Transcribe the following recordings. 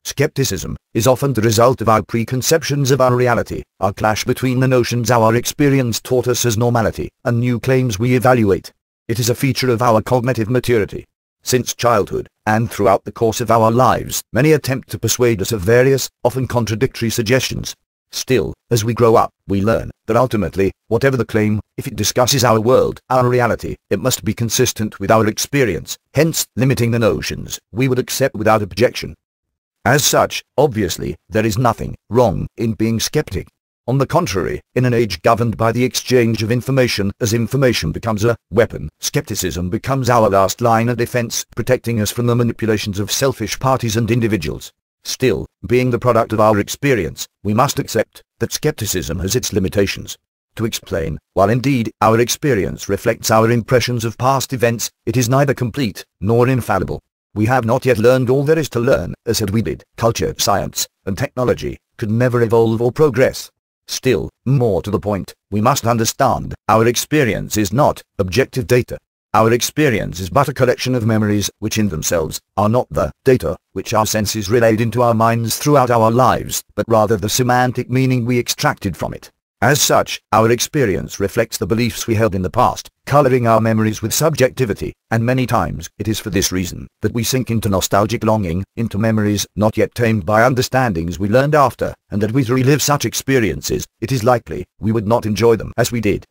Skepticism is often the result of our preconceptions of our reality, our clash between the notions our experience taught us as normality, and new claims we evaluate. It is a feature of our cognitive maturity. Since childhood, and throughout the course of our lives, many attempt to persuade us of various, often contradictory suggestions. Still, as we grow up, we learn that ultimately, whatever the claim, if it discusses our world, our reality, it must be consistent with our experience, hence limiting the notions we would accept without objection. As such, obviously, there is nothing wrong in being skeptic. On the contrary, in an age governed by the exchange of information, as information becomes a weapon, skepticism becomes our last line of defense, protecting us from the manipulations of selfish parties and individuals. Still, being the product of our experience, we must accept that skepticism has its limitations. To explain, while indeed our experience reflects our impressions of past events, it is neither complete nor infallible. We have not yet learned all there is to learn, as had we did. Culture, science, and technology could never evolve or progress. Still, more to the point, we must understand, our experience is not objective data. Our experience is but a collection of memories, which in themselves are not the data which our senses relayed into our minds throughout our lives, but rather the semantic meaning we extracted from it. As such, our experience reflects the beliefs we held in the past, coloring our memories with subjectivity, and many times it is for this reason that we sink into nostalgic longing, into memories not yet tamed by understandings we learned after, and that we relive such experiences, it is likely we would not enjoy them as we did.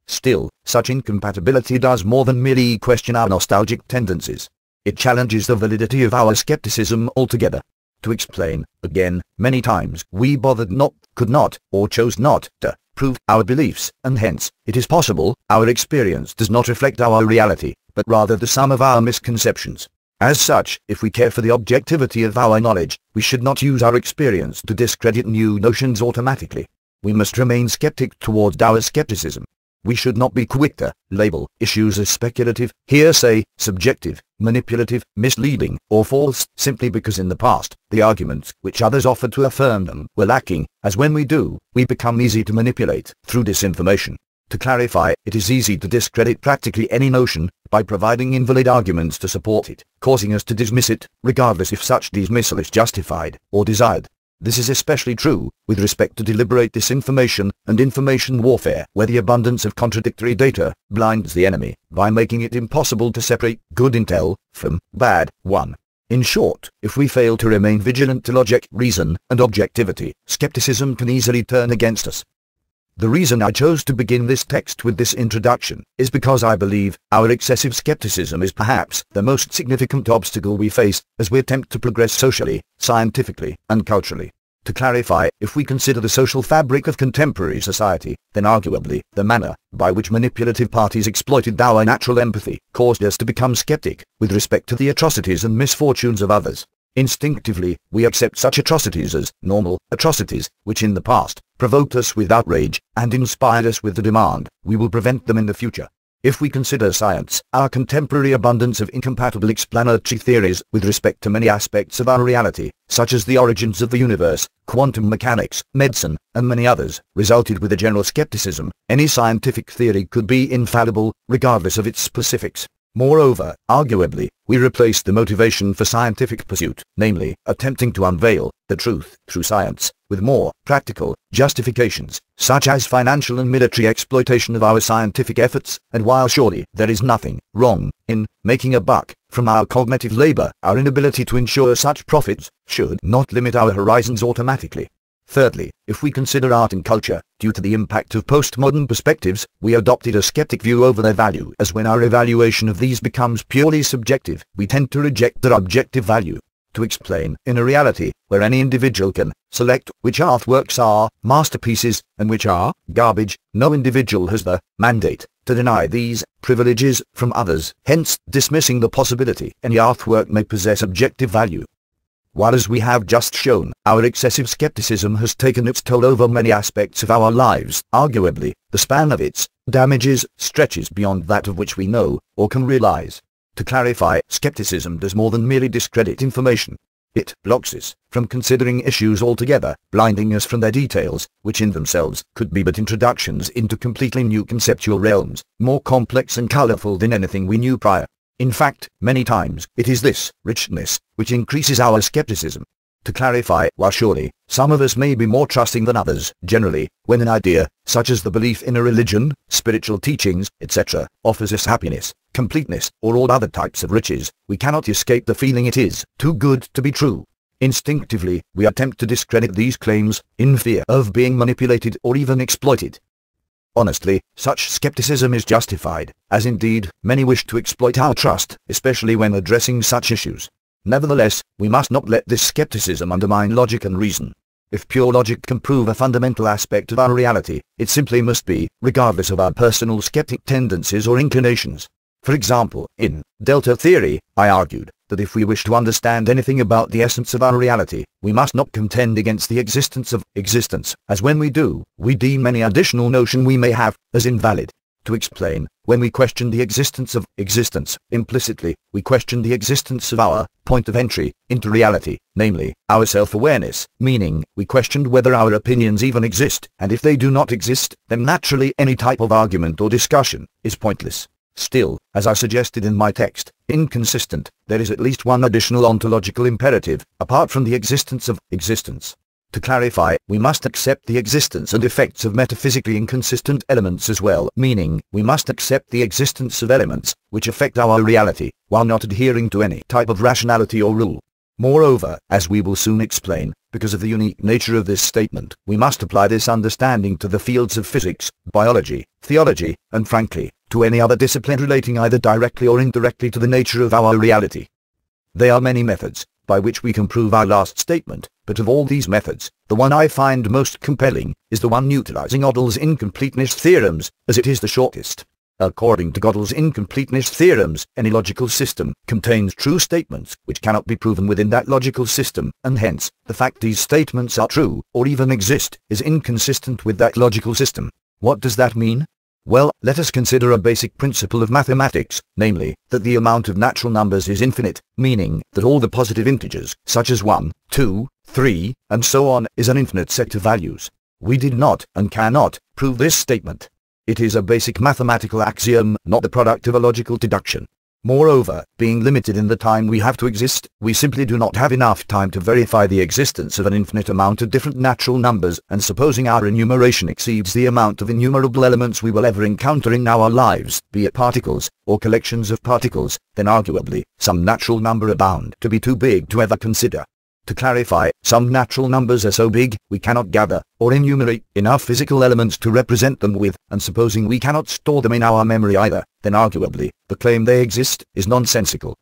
Still, such incompatibility does more than merely question our nostalgic tendencies. It challenges the validity of our skepticism altogether. To explain, again, many times we bothered not, could not, or chose not to prove our beliefs, and hence, it is possible, our experience does not reflect our reality, but rather the sum of our misconceptions. As such, if we care for the objectivity of our knowledge, we should not use our experience to discredit new notions automatically. We must remain skeptic towards our skepticism. We should not be quick to label issues as speculative, hearsay, subjective, manipulative, misleading, or false, simply because in the past, the arguments which others offered to affirm them were lacking, as when we do, we become easy to manipulate through disinformation. To clarify, it is easy to discredit practically any notion by providing invalid arguments to support it, causing us to dismiss it, regardless if such dismissal is justified or desired. This is especially true with respect to deliberate disinformation and information warfare, where the abundance of contradictory data blinds the enemy by making it impossible to separate good intel from bad one. In short, if we fail to remain vigilant to logic, reason, and objectivity, skepticism can easily turn against us. The reason I chose to begin this text with this introduction is because I believe our excessive skepticism is perhaps the most significant obstacle we face as we attempt to progress socially, scientifically, and culturally. To clarify, if we consider the social fabric of contemporary society, then arguably, the manner by which manipulative parties exploited our natural empathy caused us to become skeptic with respect to the atrocities and misfortunes of others. Instinctively, we accept such atrocities as normal atrocities, which in the past provoked us with outrage and inspired us with the demand, we will prevent them in the future. If we consider science, our contemporary abundance of incompatible explanatory theories with respect to many aspects of our reality, such as the origins of the universe, quantum mechanics, medicine, and many others, resulted with a general skepticism. Any scientific theory could be infallible, regardless of its specifics. Moreover, arguably, we replaced the motivation for scientific pursuit, namely, attempting to unveil the truth through science, with more practical justifications, such as financial and military exploitation of our scientific efforts, and while surely there is nothing wrong in making a buck from our cognitive labor, our inability to ensure such profits should not limit our horizons automatically. Thirdly, if we consider art and culture, due to the impact of postmodern perspectives, we adopted a skeptic view over their value, as when our evaluation of these becomes purely subjective, we tend to reject their objective value. To explain, in a reality where any individual can select which artworks are masterpieces and which are garbage, no individual has the mandate to deny these privileges from others, hence dismissing the possibility any artwork may possess objective value. While, as we have just shown, our excessive skepticism has taken its toll over many aspects of our lives, arguably, the span of its damages stretches beyond that of which we know or can realize. To clarify, skepticism does more than merely discredit information. It blocks us from considering issues altogether, blinding us from their details, which in themselves could be but introductions into completely new conceptual realms, more complex and colorful than anything we knew prior. In fact, many times, it is this richness which increases our skepticism. To clarify, while surely, some of us may be more trusting than others, generally, when an idea, such as the belief in a religion, spiritual teachings, etc., offers us happiness, completeness, or all other types of riches, we cannot escape the feeling it is too good to be true. Instinctively, we attempt to discredit these claims, in fear of being manipulated or even exploited. Honestly, such skepticism is justified, as indeed, many wish to exploit our trust, especially when addressing such issues. Nevertheless, we must not let this skepticism undermine logic and reason. If pure logic can prove a fundamental aspect of our reality, it simply must be, regardless of our personal skeptic tendencies or inclinations. For example, in Delta Theory, I argued that if we wish to understand anything about the essence of our reality, we must not contend against the existence of existence, as when we do, we deem any additional notion we may have as invalid. To explain, when we question the existence of existence, implicitly, we question the existence of our point of entry into reality, namely, our self-awareness, meaning, we questioned whether our opinions even exist, and if they do not exist, then naturally any type of argument or discussion is pointless. Still, as I suggested in my text, Inconsistent, there is at least one additional ontological imperative, apart from the existence of existence. To clarify, we must accept the existence and effects of metaphysically inconsistent elements as well, meaning, we must accept the existence of elements, which affect our reality, while not adhering to any type of rationality or rule. Moreover, as we will soon explain, because of the unique nature of this statement, we must apply this understanding to the fields of physics, biology, theology, and frankly, to any other discipline relating either directly or indirectly to the nature of our reality. There are many methods by which we can prove our last statement, but of all these methods, the one I find most compelling is the one utilizing Oodles' incompleteness theorems, as it is the shortest. According to Oodles' incompleteness theorems, any logical system contains true statements which cannot be proven within that logical system, and hence, the fact these statements are true, or even exist, is inconsistent with that logical system. What does that mean? Well, let us consider a basic principle of mathematics, namely, that the amount of natural numbers is infinite, meaning that all the positive integers, such as 1, 2, 3, and so on, is an infinite set of values. We did not, and cannot, prove this statement. It is a basic mathematical axiom, not the product of a logical deduction. Moreover, being limited in the time we have to exist, we simply do not have enough time to verify the existence of an infinite amount of different natural numbers, and supposing our enumeration exceeds the amount of innumerable elements we will ever encounter in our lives, be it particles, or collections of particles, then arguably, some natural number are bound to be too big to ever consider. To clarify, some natural numbers are so big, we cannot gather, or enumerate, enough physical elements to represent them with, and supposing we cannot store them in our memory either, then arguably, the claim they exist is nonsensical.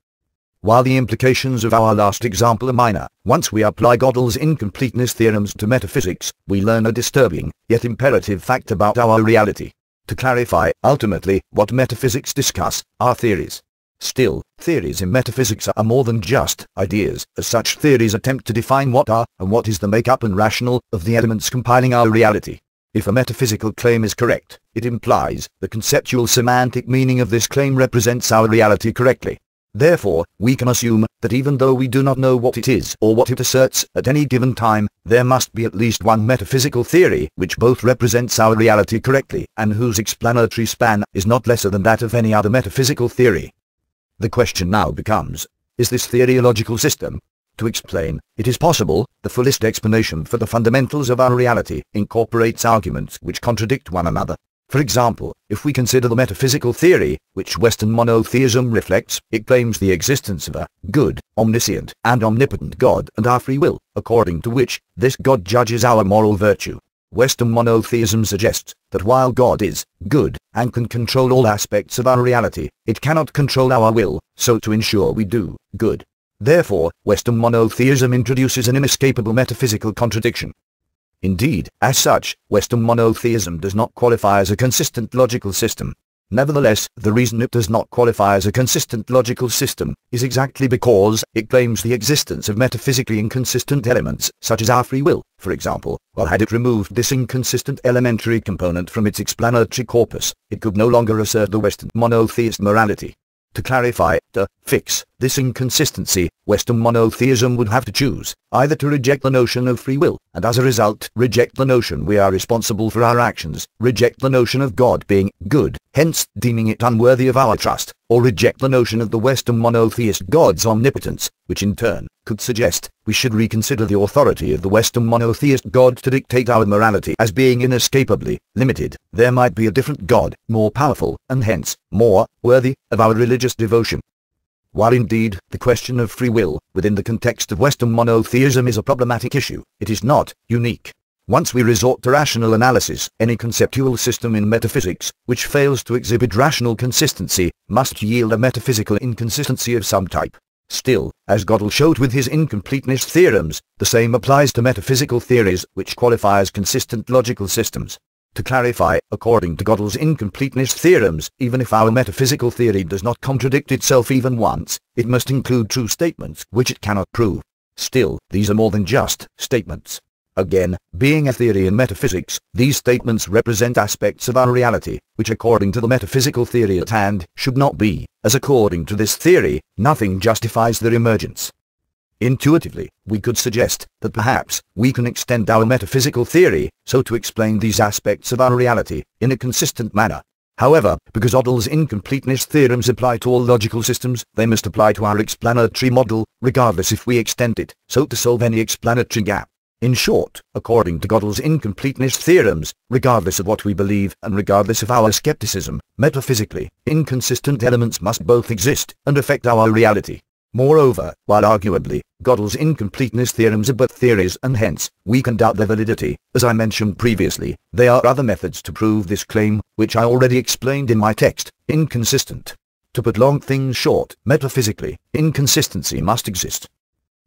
While the implications of our last example are minor, once we apply Oodles' incompleteness theorems to metaphysics, we learn a disturbing, yet imperative fact about our reality. To clarify, ultimately, what metaphysics discuss are theories. Still, theories in metaphysics are more than just ideas, as such theories attempt to define what are, and what is the makeup and rationale, of the elements compiling our reality. If a metaphysical claim is correct, it implies the conceptual semantic meaning of this claim represents our reality correctly. Therefore, we can assume that even though we do not know what it is or what it asserts at any given time, there must be at least one metaphysical theory which both represents our reality correctly, and whose explanatory span is not lesser than that of any other metaphysical theory. The question now becomes, is this theory a logical system? To explain, it is possible, the fullest explanation for the fundamentals of our reality incorporates arguments which contradict one another. For example, if we consider the metaphysical theory, which Western monotheism reflects, it claims the existence of a good, omniscient, and omnipotent God and our free will, according to which, this God judges our moral virtue. Western monotheism suggests that while God is good and can control all aspects of our reality, it cannot control our will, so to ensure we do good. Therefore, Western monotheism introduces an inescapable metaphysical contradiction. Indeed, as such, Western monotheism does not qualify as a consistent logical system. Nevertheless, the reason it does not qualify as a consistent logical system is exactly because it claims the existence of metaphysically inconsistent elements, such as our free will, for example, while had it removed this inconsistent elementary component from its explanatory corpus, it could no longer assert the Western monotheist morality. To clarify, to fix this inconsistency, Western monotheism would have to choose either to reject the notion of free will, and as a result reject the notion we are responsible for our actions, reject the notion of God being good, hence deeming it unworthy of our trust, or reject the notion of the Western monotheist God's omnipotence, which in turn could suggest we should reconsider the authority of the Western monotheist God to dictate our morality as being inescapably limited. There might be a different God, more powerful, and hence more worthy of our religious devotion. While indeed the question of free will within the context of Western monotheism is a problematic issue, it is not unique. Once we resort to rational analysis, any conceptual system in metaphysics which fails to exhibit rational consistency must yield a metaphysical inconsistency of some type. Still, as Gödel showed with his incompleteness theorems, the same applies to metaphysical theories which qualify as consistent logical systems. To clarify, according to Gödel's incompleteness theorems, even if our metaphysical theory does not contradict itself even once, it must include true statements which it cannot prove. Still, these are more than just statements. Again, being a theory in metaphysics, these statements represent aspects of our reality, which according to the metaphysical theory at hand, should not be, as according to this theory, nothing justifies their emergence. Intuitively, we could suggest that perhaps we can extend our metaphysical theory so to explain these aspects of our reality in a consistent manner. However, because Gödel's incompleteness theorems apply to all logical systems, they must apply to our explanatory model, regardless if we extend it so to solve any explanatory gap. In short, according to Gödel's incompleteness theorems, regardless of what we believe and regardless of our skepticism, metaphysically, inconsistent elements must both exist and affect our reality. Moreover, while arguably, Gödel's incompleteness theorems are but theories and hence, we can doubt their validity, as I mentioned previously, there are other methods to prove this claim, which I already explained in my text, Inconsistent. To put long things short, metaphysically, inconsistency must exist.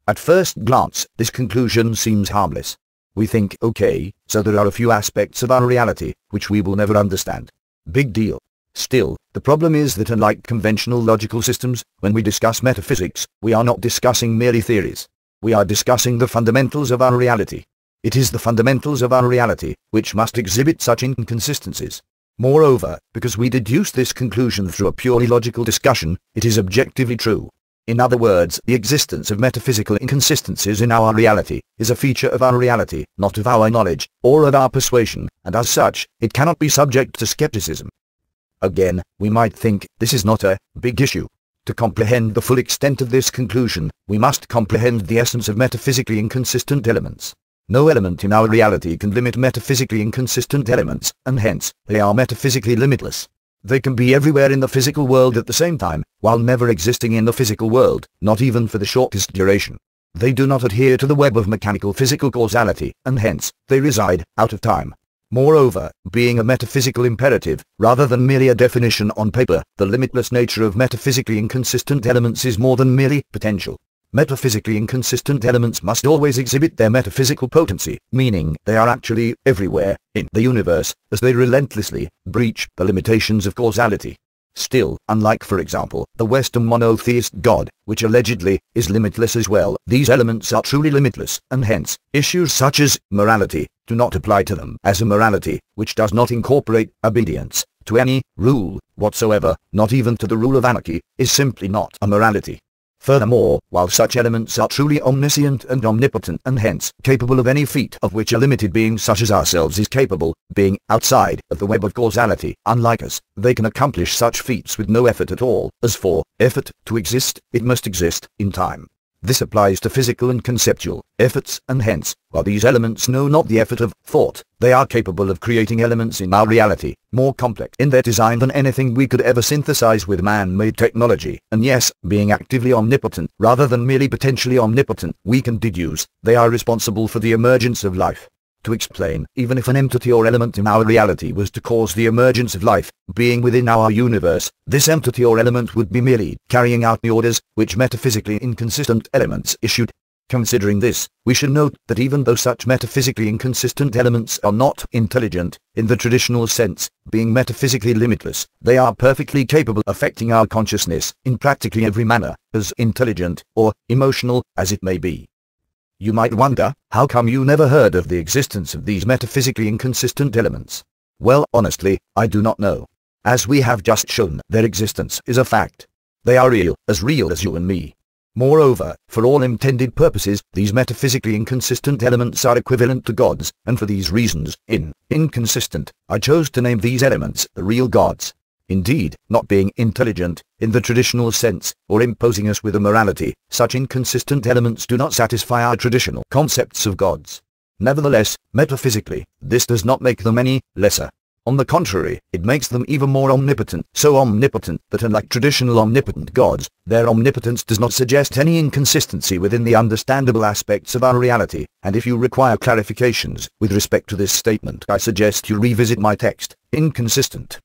At first glance, this conclusion seems harmless. We think, okay, so there are a few aspects of our reality, which we will never understand. Big deal. Still, the problem is that unlike conventional logical systems, when we discuss metaphysics, we are not discussing merely theories. We are discussing the fundamentals of our reality. It is the fundamentals of our reality, which must exhibit such inconsistencies. Moreover, because we deduce this conclusion through a purely logical discussion, it is objectively true. In other words, the existence of metaphysical inconsistencies in our reality is a feature of our reality, not of our knowledge, or of our persuasion, and as such, it cannot be subject to skepticism. Again, we might think, this is not a big issue. To comprehend the full extent of this conclusion, we must comprehend the essence of metaphysically inconsistent elements. No element in our reality can limit metaphysically inconsistent elements, and hence, they are metaphysically limitless. They can be everywhere in the physical world at the same time, while never existing in the physical world, not even for the shortest duration. They do not adhere to the web of mechanical physical causality, and hence, they reside out of time. Moreover, being a metaphysical imperative, rather than merely a definition on paper, the limitless nature of metaphysically inconsistent elements is more than merely potential. Metaphysically inconsistent elements must always exhibit their metaphysical potency, meaning they are actually everywhere in the universe, as they relentlessly breach the limitations of causality. Still, unlike for example, the Western monotheist God, which allegedly is limitless as well, these elements are truly limitless, and hence, issues such as morality do not apply to them, as a morality which does not incorporate obedience to any rule whatsoever, not even to the rule of anarchy, is simply not a morality. Furthermore, while such elements are truly omniscient and omnipotent and hence capable of any feat of which a limited being such as ourselves is capable, being outside of the web of causality, unlike us, they can accomplish such feats with no effort at all, as for effort to exist, it must exist in time. This applies to physical and conceptual efforts, and hence, while these elements know not the effort of thought, they are capable of creating elements in our reality, more complex in their design than anything we could ever synthesize with man-made technology, and yes, being actively omnipotent, rather than merely potentially omnipotent, we can deduce, they are responsible for the emergence of life. To explain, even if an entity or element in our reality was to cause the emergence of life, being within our universe, this entity or element would be merely carrying out the orders which metaphysically inconsistent elements issued. Considering this, we should note that even though such metaphysically inconsistent elements are not intelligent, in the traditional sense, being metaphysically limitless, they are perfectly capable of affecting our consciousness in practically every manner, as intelligent or emotional as it may be. You might wonder, how come you never heard of the existence of these metaphysically inconsistent elements? Well, honestly, I do not know. As we have just shown, their existence is a fact. They are real as you and me. Moreover, for all intended purposes, these metaphysically inconsistent elements are equivalent to gods, and for these reasons, inconsistent, I chose to name these elements the real gods. Indeed, not being intelligent, in the traditional sense, or imposing us with a morality, such inconsistent elements do not satisfy our traditional concepts of gods. Nevertheless, metaphysically, this does not make them any lesser. On the contrary, it makes them even more omnipotent, so omnipotent that unlike traditional omnipotent gods, their omnipotence does not suggest any inconsistency within the understandable aspects of our reality, and if you require clarifications with respect to this statement, I suggest you revisit my text, Inconsistent.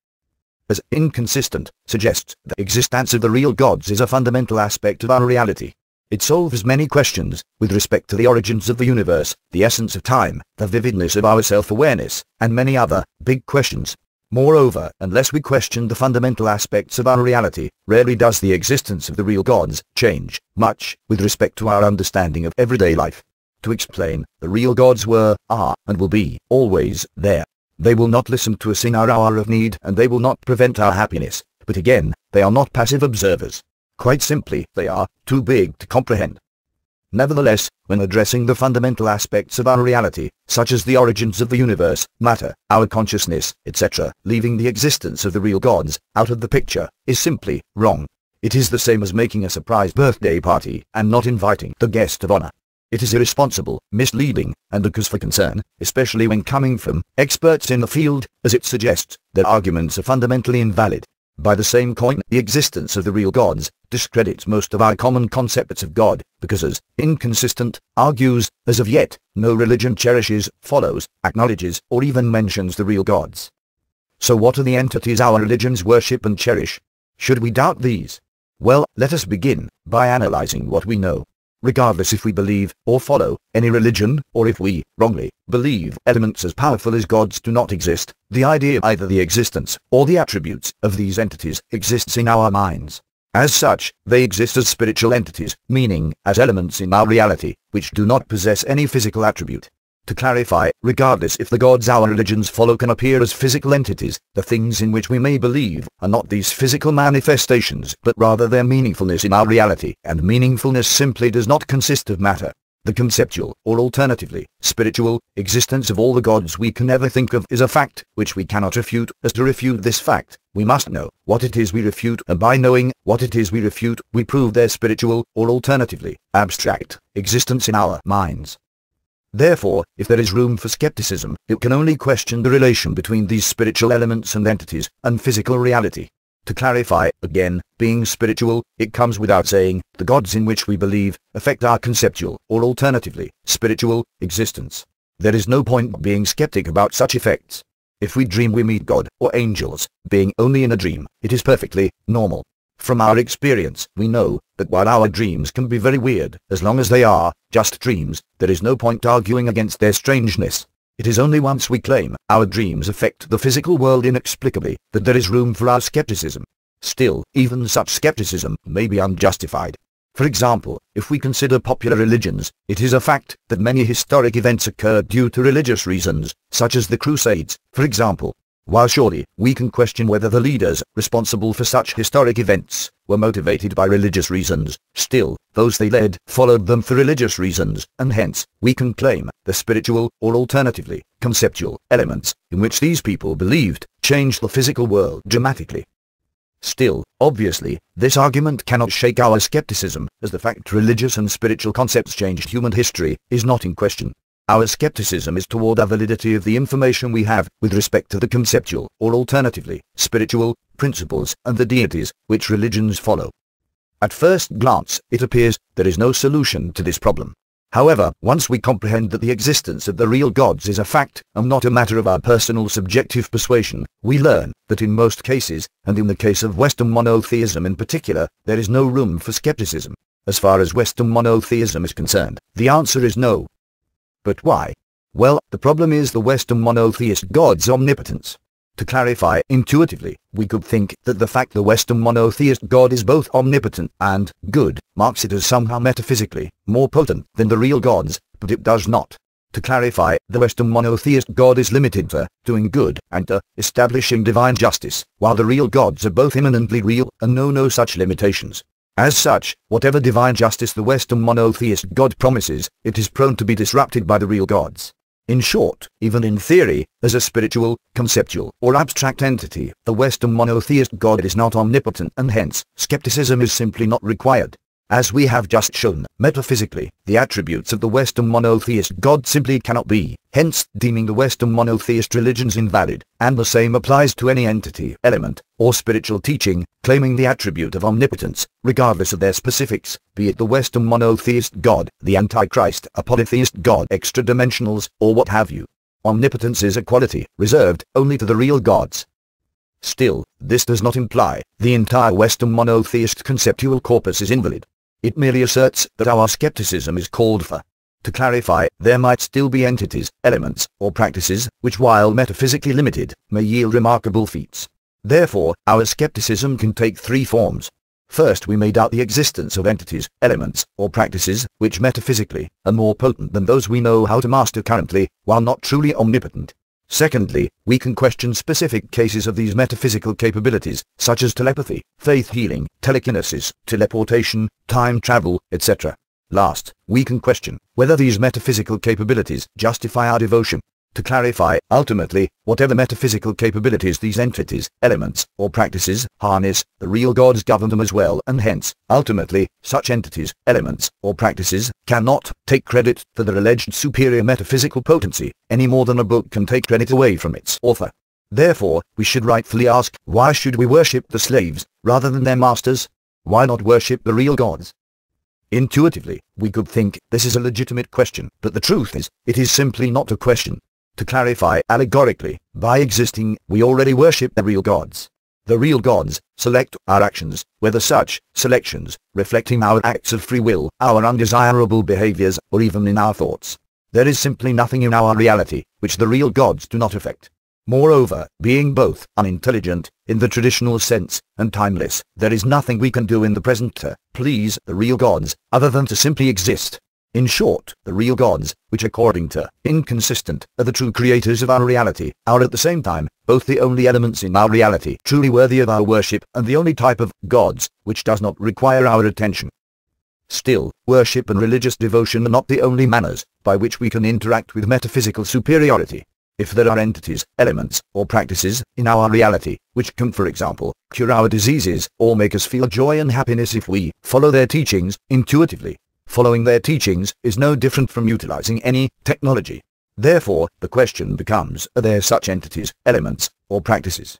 As inconsistent suggests the existence of the real gods is a fundamental aspect of our reality. It solves many questions, with respect to the origins of the universe, the essence of time, the vividness of our self-awareness, and many other, big questions. Moreover, unless we question the fundamental aspects of our reality, rarely does the existence of the real gods change much, with respect to our understanding of everyday life. To explain, the real gods were, are, and will be, always, there. They will not listen to us in our hour of need, and they will not prevent our happiness, but again, they are not passive observers. Quite simply, they are too big to comprehend. Nevertheless, when addressing the fundamental aspects of our reality, such as the origins of the universe, matter, our consciousness, etc., leaving the existence of the real gods out of the picture, is simply wrong. It is the same as making a surprise birthday party and not inviting the guest of honor. It is irresponsible, misleading, and a cause for concern, especially when coming from experts in the field, as it suggests their arguments are fundamentally invalid. By the same coin, the existence of the real gods discredits most of our common concepts of God, because as inconsistent argues, as of yet, no religion cherishes, follows, acknowledges, or even mentions the real gods. So what are the entities our religions worship and cherish? Should we doubt these? Well, let us begin by analyzing what we know. Regardless if we believe, or follow, any religion, or if we, wrongly, believe elements as powerful as gods do not exist, the idea of either the existence, or the attributes, of these entities, exists in our minds. As such, they exist as spiritual entities, meaning, as elements in our reality, which do not possess any physical attribute. To clarify, regardless if the gods our religions follow can appear as physical entities, the things in which we may believe are not these physical manifestations, but rather their meaningfulness in our reality, and meaningfulness simply does not consist of matter. The conceptual, or alternatively, spiritual, existence of all the gods we can ever think of is a fact, which we cannot refute. As to refute this fact, we must know what it is we refute, and by knowing what it is we refute, we prove their spiritual, or alternatively, abstract, existence in our minds. Therefore, if there is room for skepticism, it can only question the relation between these spiritual elements and entities, and physical reality. To clarify, again, being spiritual, it comes without saying, the gods in which we believe, affect our conceptual, or alternatively, spiritual, existence. There is no point being skeptic about such effects. If we dream we meet God, or angels, being only in a dream, it is perfectly normal. From our experience, we know that while our dreams can be very weird, as long as they are just dreams, there is no point arguing against their strangeness. It is only once we claim our dreams affect the physical world inexplicably that there is room for our skepticism. Still, even such skepticism may be unjustified. For example, if we consider popular religions, it is a fact that many historic events occurred due to religious reasons, such as the Crusades, for example. While surely, we can question whether the leaders responsible for such historic events were motivated by religious reasons, still, those they led followed them for religious reasons, and hence, we can claim the spiritual, or alternatively, conceptual, elements in which these people believed changed the physical world dramatically. Still, obviously, this argument cannot shake our skepticism, as the fact religious and spiritual concepts changed human history is not in question. Our skepticism is toward the validity of the information we have with respect to the conceptual, or alternatively, spiritual, principles and the deities which religions follow. At first glance, it appears there is no solution to this problem. However, once we comprehend that the existence of the real gods is a fact, and not a matter of our personal subjective persuasion, we learn that in most cases, and in the case of Western monotheism in particular, there is no room for skepticism. As far as Western monotheism is concerned, the answer is no. But why? Well, the problem is the Western monotheist God's omnipotence. To clarify, intuitively, we could think that the fact the Western monotheist God is both omnipotent and good marks it as somehow metaphysically more potent than the real gods, but it does not. To clarify, the Western monotheist God is limited to doing good and to establishing divine justice, while the real gods are both immanently real and know no such limitations. As such, whatever divine justice the Western monotheist God promises, it is prone to be disrupted by the real gods. In short, even in theory, as a spiritual, conceptual, or abstract entity, the Western monotheist God is not omnipotent, and hence, skepticism is simply not required. As we have just shown, metaphysically, the attributes of the Western monotheist God simply cannot be, hence deeming the Western monotheist religions invalid, and the same applies to any entity, element, or spiritual teaching, claiming the attribute of omnipotence, regardless of their specifics, be it the Western monotheist God, the Antichrist, a polytheist God, extra-dimensionals, or what have you. Omnipotence is a quality, reserved only to the real gods. Still, this does not imply the entire Western monotheist conceptual corpus is invalid. It merely asserts that our skepticism is called for. To clarify, there might still be entities, elements, or practices, which while metaphysically limited, may yield remarkable feats. Therefore, our skepticism can take three forms. First, we may doubt the existence of entities, elements, or practices, which metaphysically are more potent than those we know how to master currently, while not truly omnipotent. Secondly, we can question specific cases of these metaphysical capabilities, such as telepathy, faith healing, telekinesis, teleportation, time travel, etc. Last, we can question whether these metaphysical capabilities justify our devotion. To clarify, ultimately, whatever metaphysical capabilities these entities, elements, or practices harness, the real gods govern them as well, and hence, ultimately, such entities, elements, or practices cannot take credit for their alleged superior metaphysical potency, any more than a book can take credit away from its author. Therefore, we should rightfully ask, why should we worship the slaves, rather than their masters? Why not worship the real gods? Intuitively, we could think this is a legitimate question, but the truth is, it is simply not a question. To clarify, allegorically, by existing, we already worship the real gods. The real gods select our actions, whether such selections reflecting our acts of free will, our undesirable behaviors, or even in our thoughts. There is simply nothing in our reality which the real gods do not affect. Moreover, being both unintelligent, in the traditional sense, and timeless, there is nothing we can do in the present to please the real gods, other than to simply exist. In short, the real gods, which according to Inconsistent are the true creators of our reality, are at the same time both the only elements in our reality truly worthy of our worship, and the only type of gods which does not require our attention. Still, worship and religious devotion are not the only manners by which we can interact with metaphysical superiority. If there are entities, elements, or practices in our reality, which can, for example, cure our diseases, or make us feel joy and happiness if we follow their teachings intuitively, following their teachings is no different from utilizing any technology. Therefore, the question becomes, are there such entities, elements, or practices?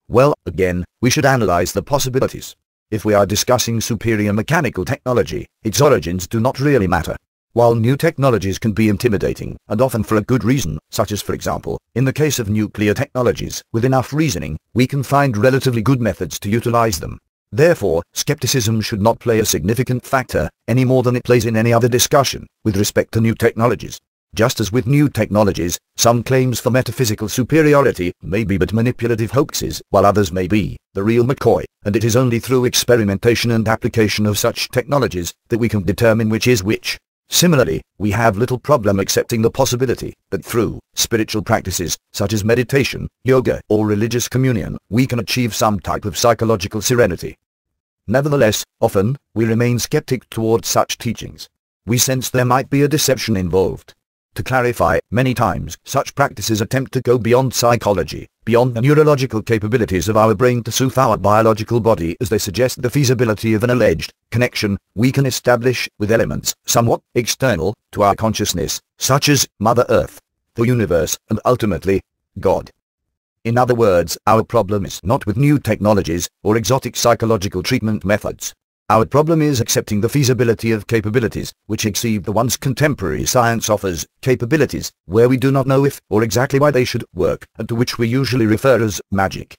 Well, again, we should analyze the possibilities. If we are discussing superior mechanical technology, its origins do not really matter. While new technologies can be intimidating, and often for a good reason, such as for example, in the case of nuclear technologies, with enough reasoning, we can find relatively good methods to utilize them. Therefore, skepticism should not play a significant factor, any more than it plays in any other discussion, with respect to new technologies. Just as with new technologies, some claims for metaphysical superiority may be but manipulative hoaxes, while others may be the real McCoy, and it is only through experimentation and application of such technologies that we can determine which is which. Similarly, we have little problem accepting the possibility that through spiritual practices, such as meditation, yoga, or religious communion, we can achieve some type of psychological serenity. Nevertheless, often, we remain skeptic towards such teachings. We sense there might be a deception involved. To clarify, many times, such practices attempt to go beyond psychology, beyond the neurological capabilities of our brain to soothe our biological body, as they suggest the feasibility of an alleged connection we can establish with elements somewhat external to our consciousness, such as Mother Earth, the universe, and ultimately, God. In other words, our problem is not with new technologies or exotic psychological treatment methods. Our problem is accepting the feasibility of capabilities which exceed the ones contemporary science offers, capabilities where we do not know if or exactly why they should work, and to which we usually refer as magic.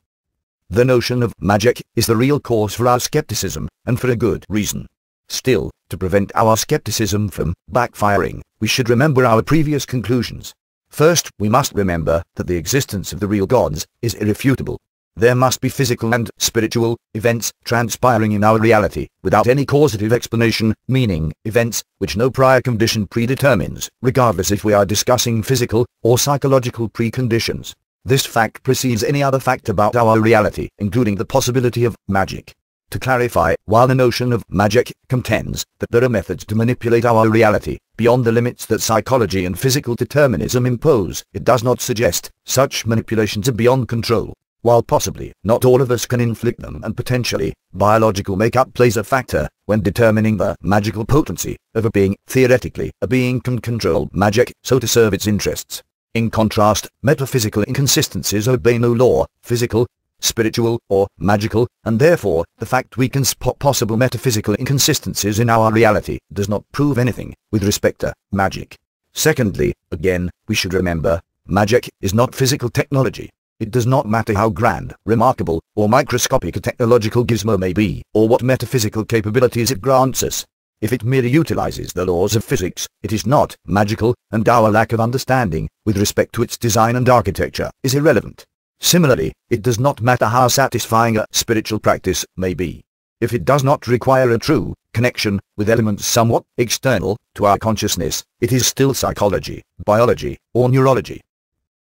The notion of magic is the real cause for our skepticism, and for a good reason. Still, to prevent our skepticism from backfiring, we should remember our previous conclusions. First, we must remember that the existence of the real gods is irrefutable. There must be physical and spiritual events transpiring in our reality, without any causative explanation, meaning events which no prior condition predetermines, regardless if we are discussing physical or psychological preconditions. This fact precedes any other fact about our reality, including the possibility of magic. To clarify, while the notion of magic contends that there are methods to manipulate our reality beyond the limits that psychology and physical determinism impose, it does not suggest such manipulations are beyond control. While possibly not all of us can inflict them, and potentially biological makeup plays a factor when determining the magical potency of a being, theoretically a being can control magic so to serve its interests. In contrast, metaphysical inconsistencies obey no law, physical, spiritual, or magical, and therefore the fact we can spot possible metaphysical inconsistencies in our reality does not prove anything with respect to magic. Secondly, again, we should remember, magic is not physical technology. It does not matter how grand, remarkable, or microscopic a technological gizmo may be, or what metaphysical capabilities it grants us. If it merely utilizes the laws of physics, it is not magical, and our lack of understanding, with respect to its design and architecture, is irrelevant. Similarly, it does not matter how satisfying a spiritual practice may be. If it does not require a true connection with elements somewhat external to our consciousness, it is still psychology, biology, or neurology.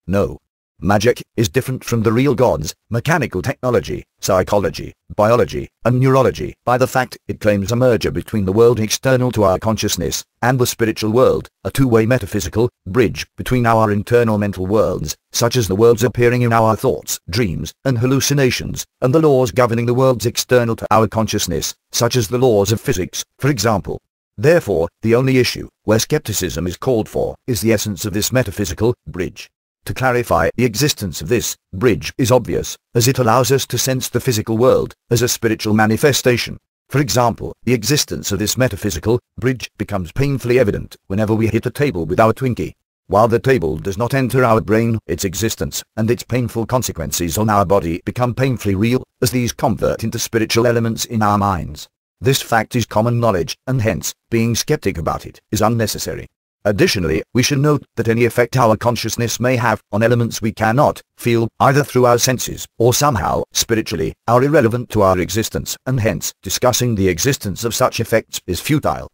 No. Magic is different from the real gods, mechanical technology, psychology, biology, and neurology by the fact it claims a merger between the world external to our consciousness and the spiritual world, a two-way metaphysical bridge between our internal mental worlds, such as the worlds appearing in our thoughts, dreams, and hallucinations, and the laws governing the worlds external to our consciousness, such as the laws of physics, for example. Therefore, the only issue where skepticism is called for is the essence of this metaphysical bridge. To clarify, the existence of this bridge is obvious, as it allows us to sense the physical world as a spiritual manifestation. For example, the existence of this metaphysical bridge becomes painfully evident whenever we hit a table with our Twinkie. While the table does not enter our brain, its existence and its painful consequences on our body become painfully real, as these convert into spiritual elements in our minds. This fact is common knowledge, and hence, being skeptic about it is unnecessary. Additionally, we should note that any effect our consciousness may have on elements we cannot feel, either through our senses or somehow spiritually, are irrelevant to our existence, and hence, discussing the existence of such effects is futile.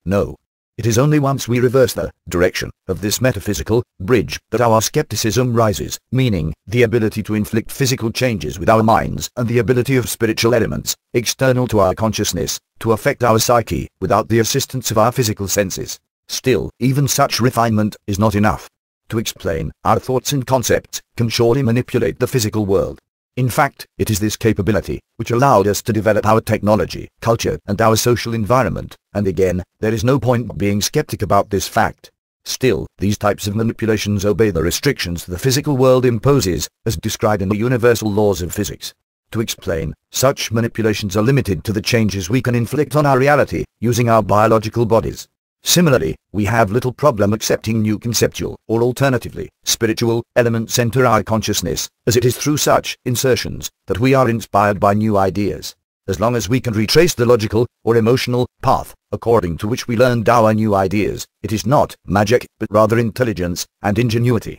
No. It is only once we reverse the direction of this metaphysical bridge that our skepticism rises, meaning the ability to inflict physical changes with our minds and the ability of spiritual elements, external to our consciousness, to affect our psyche without the assistance of our physical senses. Still, even such refinement is not enough. To explain, our thoughts and concepts can surely manipulate the physical world. In fact, it is this capability which allowed us to develop our technology, culture, and our social environment, and again, there is no point being skeptic about this fact. Still, these types of manipulations obey the restrictions the physical world imposes, as described in the universal laws of physics. To explain, such manipulations are limited to the changes we can inflict on our reality, using our biological bodies. Similarly, we have little problem accepting new conceptual, or alternatively, spiritual, elements enter our consciousness, as it is through such insertions that we are inspired by new ideas. As long as we can retrace the logical, or emotional, path, according to which we learned our new ideas, it is not magic, but rather intelligence and ingenuity.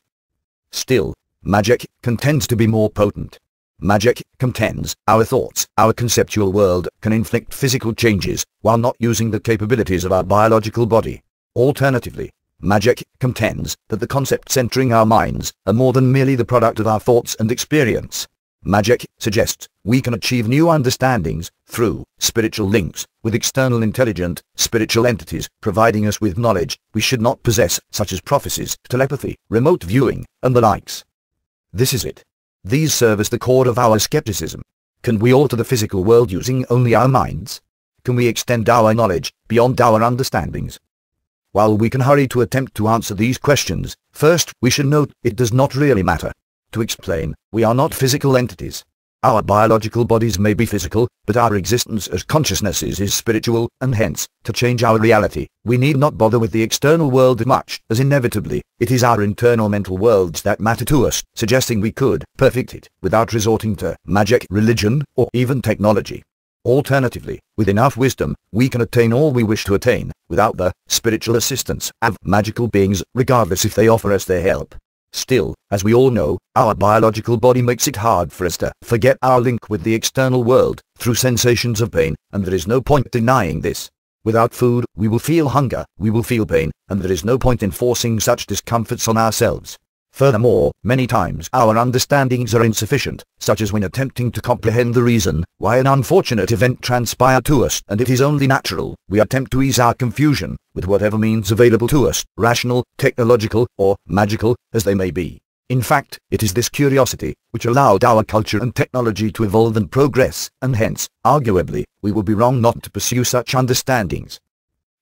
Still, magic contends to be more potent. Magic contends our thoughts, our conceptual world, can inflict physical changes, while not using the capabilities of our biological body. Alternatively, magic contends that the concepts entering our minds are more than merely the product of our thoughts and experience. Magic suggests we can achieve new understandings through spiritual links with external intelligent, spiritual entities providing us with knowledge we should not possess, such as prophecies, telepathy, remote viewing, and the likes. This is it. These serve as the core of our skepticism. Can we alter the physical world using only our minds? Can we extend our knowledge beyond our understandings? While we can hurry to attempt to answer these questions, first we should note it does not really matter. To explain, we are not physical entities. Our biological bodies may be physical, but our existence as consciousnesses is spiritual, and hence, to change our reality, we need not bother with the external world much, as inevitably, it is our internal mental worlds that matter to us, suggesting we could perfect it, without resorting to magic, religion, or even technology. Alternatively, with enough wisdom, we can attain all we wish to attain, without the spiritual assistance of magical beings, regardless if they offer us their help. Still, as we all know, our biological body makes it hard for us to forget our link with the external world, through sensations of pain, and there is no point denying this. Without food, we will feel hunger, we will feel pain, and there is no point in forcing such discomforts on ourselves. Furthermore, many times our understandings are insufficient, such as when attempting to comprehend the reason why an unfortunate event transpired to us, and it is only natural we attempt to ease our confusion with whatever means available to us, rational, technological, or magical, as they may be. In fact, it is this curiosity which allowed our culture and technology to evolve and progress, and hence, arguably, we would be wrong not to pursue such understandings.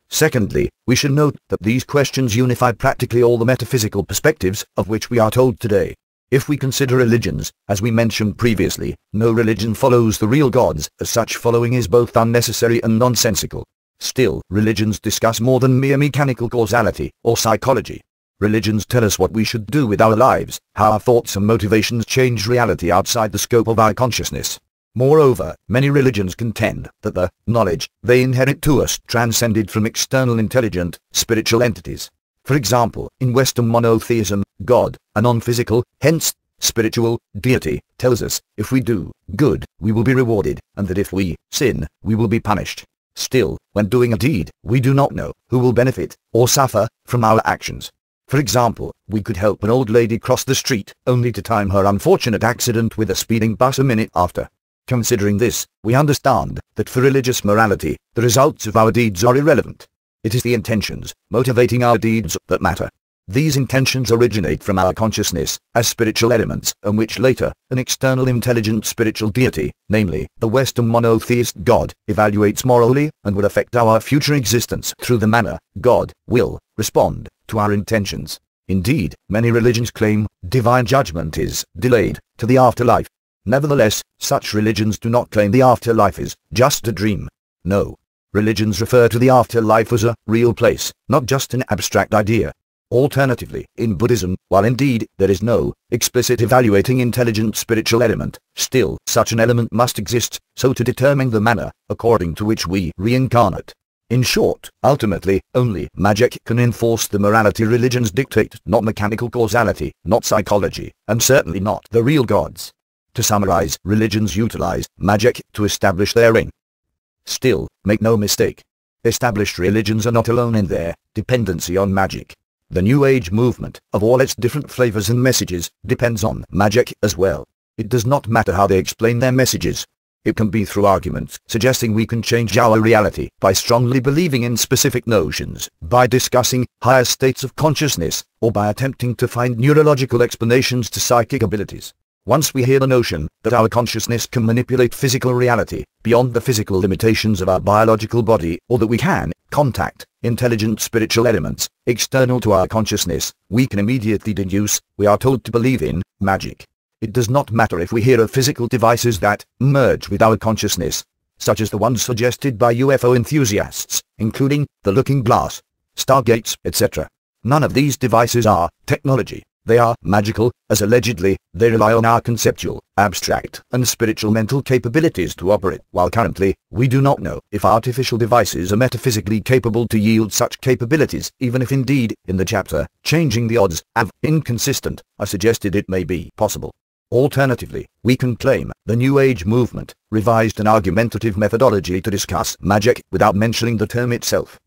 Secondly, we should note that these questions unify practically all the metaphysical perspectives of which we are told today. If we consider religions, as we mentioned previously, no religion follows the real gods, as such following is both unnecessary and nonsensical. Still, religions discuss more than mere mechanical causality or psychology. Religions tell us what we should do with our lives, how our thoughts and motivations change reality outside the scope of our consciousness. Moreover, many religions contend that the knowledge they inherit to us transcended from external intelligent, spiritual entities. For example, in Western monotheism, God, a non-physical, hence, spiritual, deity, tells us, if we do good, we will be rewarded, and that if we sin, we will be punished. Still, when doing a deed, we do not know who will benefit, or suffer, from our actions. For example, we could help an old lady cross the street, only to time her unfortunate accident with a speeding bus a minute after. Considering this, we understand that for religious morality, the results of our deeds are irrelevant. It is the intentions motivating our deeds that matter. These intentions originate from our consciousness as spiritual elements, on which later, an external intelligent spiritual deity, namely, the Western monotheist God, evaluates morally and will affect our future existence through the manner God will respond to our intentions. Indeed, many religions claim divine judgment is delayed to the afterlife. Nevertheless, such religions do not claim the afterlife is just a dream. No. Religions refer to the afterlife as a real place, not just an abstract idea. Alternatively, in Buddhism, while indeed there is no explicit evaluating intelligent spiritual element, still such an element must exist, so to determine the manner according to which we reincarnate. In short, ultimately, only magic can enforce the morality religions dictate, not mechanical causality, not psychology, and certainly not the real gods. To summarize, religions utilize magic to establish their reign. Still, make no mistake, established religions are not alone in their dependency on magic. The New Age movement, of all its different flavors and messages, depends on magic as well. It does not matter how they explain their messages. It can be through arguments suggesting we can change our reality by strongly believing in specific notions, by discussing higher states of consciousness, or by attempting to find neurological explanations to psychic abilities. Once we hear the notion that our consciousness can manipulate physical reality beyond the physical limitations of our biological body, or that we can contact intelligent spiritual elements external to our consciousness, we can immediately deduce we are told to believe in magic. It does not matter if we hear of physical devices that merge with our consciousness, such as the ones suggested by UFO enthusiasts, including the looking glass, stargates, etc. None of these devices are technology. They are magical, as allegedly, they rely on our conceptual, abstract, and spiritual mental capabilities to operate, while currently, we do not know if artificial devices are metaphysically capable to yield such capabilities, even if indeed, in the chapter, Changing the Odds, of Inconsistent, I suggested it may be possible. Alternatively, we can claim the New Age movement revised an argumentative methodology to discuss magic without mentioning the term itself.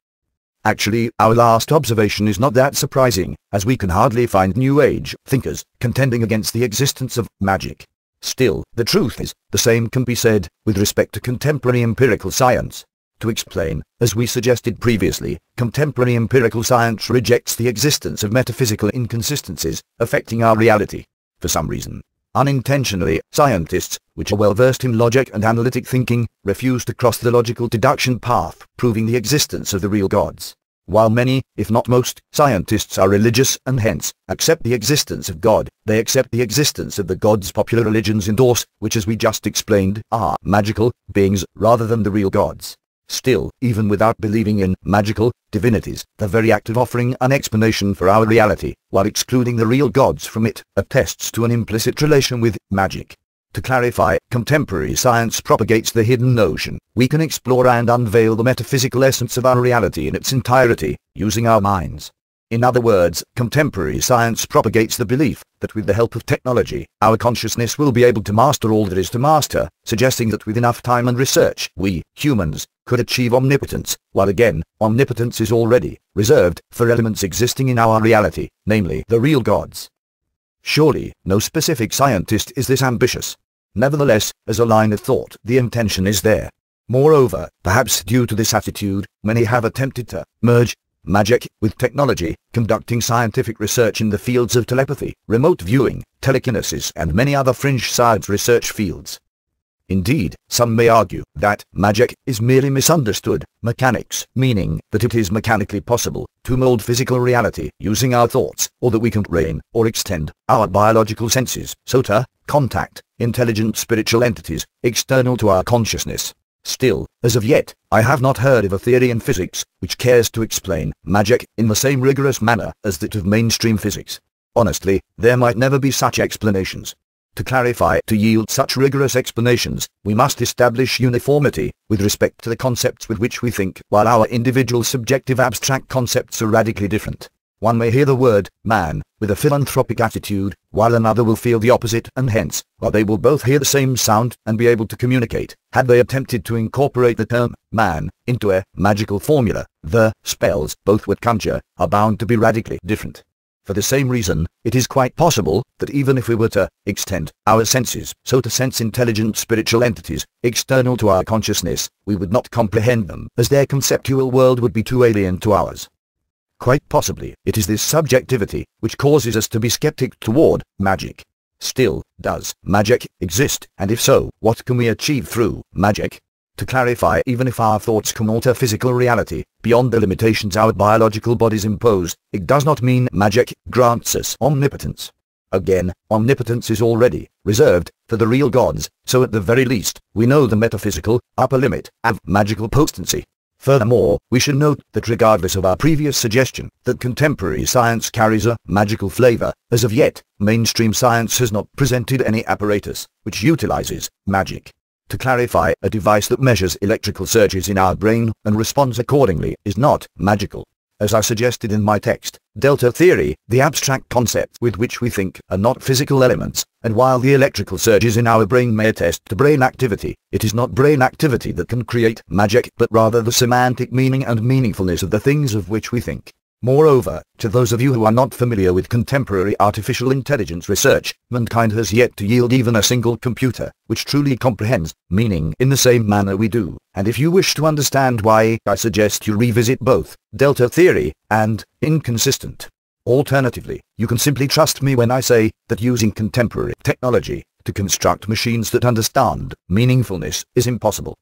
Actually, our last observation is not that surprising, as we can hardly find New Age thinkers contending against the existence of magic. Still, the truth is, the same can be said with respect to contemporary empirical science. To explain, as we suggested previously, contemporary empirical science rejects the existence of metaphysical inconsistencies affecting our reality. For some reason, unintentionally, scientists, which are well versed in logic and analytic thinking, refuse to cross the logical deduction path, proving the existence of the real gods. While many, if not most, scientists are religious and hence accept the existence of God, they accept the existence of the gods popular religions endorse, which as we just explained, are magical beings rather than the real gods. Still, even without believing in magical divinities, the very act of offering an explanation for our reality, while excluding the real gods from it, attests to an implicit relation with magic. To clarify, contemporary science propagates the hidden notion we can explore and unveil the metaphysical essence of our reality in its entirety, using our minds. In other words, contemporary science propagates the belief that with the help of technology, our consciousness will be able to master all there is to master, suggesting that with enough time and research, we, humans, could achieve omnipotence, while again, omnipotence is already reserved for elements existing in our reality, namely the real gods. Surely, no specific scientist is this ambitious. Nevertheless, as a line of thought, the intention is there. Moreover, perhaps due to this attitude, many have attempted to merge magic with technology, conducting scientific research in the fields of telepathy, remote viewing, telekinesis and many other fringe science research fields. Indeed, some may argue that magic is merely misunderstood mechanics, meaning that it is mechanically possible to mold physical reality using our thoughts, or that we can train or extend our biological senses so to contact intelligent spiritual entities external to our consciousness. Still, as of yet, I have not heard of a theory in physics which cares to explain magic in the same rigorous manner as that of mainstream physics. Honestly, there might never be such explanations. To clarify, to yield such rigorous explanations, we must establish uniformity with respect to the concepts with which we think, while our individual subjective abstract concepts are radically different. One may hear the word man with a philanthropic attitude, while another will feel the opposite, and hence, while they will both hear the same sound and be able to communicate, had they attempted to incorporate the term man into a magical formula, the spells both would conjure are bound to be radically different. For the same reason, it is quite possible that even if we were to extend our senses so to sense intelligent spiritual entities external to our consciousness, we would not comprehend them, as their conceptual world would be too alien to ours. Quite possibly, it is this subjectivity which causes us to be skeptic toward magic. Still, does magic exist, and if so, what can we achieve through magic? To clarify, even if our thoughts can alter physical reality beyond the limitations our biological bodies impose, it does not mean magic grants us omnipotence. Again, omnipotence is already reserved for the real gods, so at the very least, we know the metaphysical upper limit of magical potency. Furthermore, we should note that regardless of our previous suggestion that contemporary science carries a magical flavor, as of yet, mainstream science has not presented any apparatus which utilizes magic. To clarify, a device that measures electrical surges in our brain and responds accordingly is not magical. As I suggested in my text, Delta Theory, the abstract concepts with which we think are not physical elements, and while the electrical surges in our brain may attest to brain activity, it is not brain activity that can create magic, but rather the semantic meaning and meaningfulness of the things of which we think. Moreover, to those of you who are not familiar with contemporary artificial intelligence research, mankind has yet to yield even a single computer which truly comprehends meaning in the same manner we do, and if you wish to understand why, I suggest you revisit both Delta Theory and Inconsistent. Alternatively, you can simply trust me when I say that using contemporary technology to construct machines that understand meaningfulness is impossible.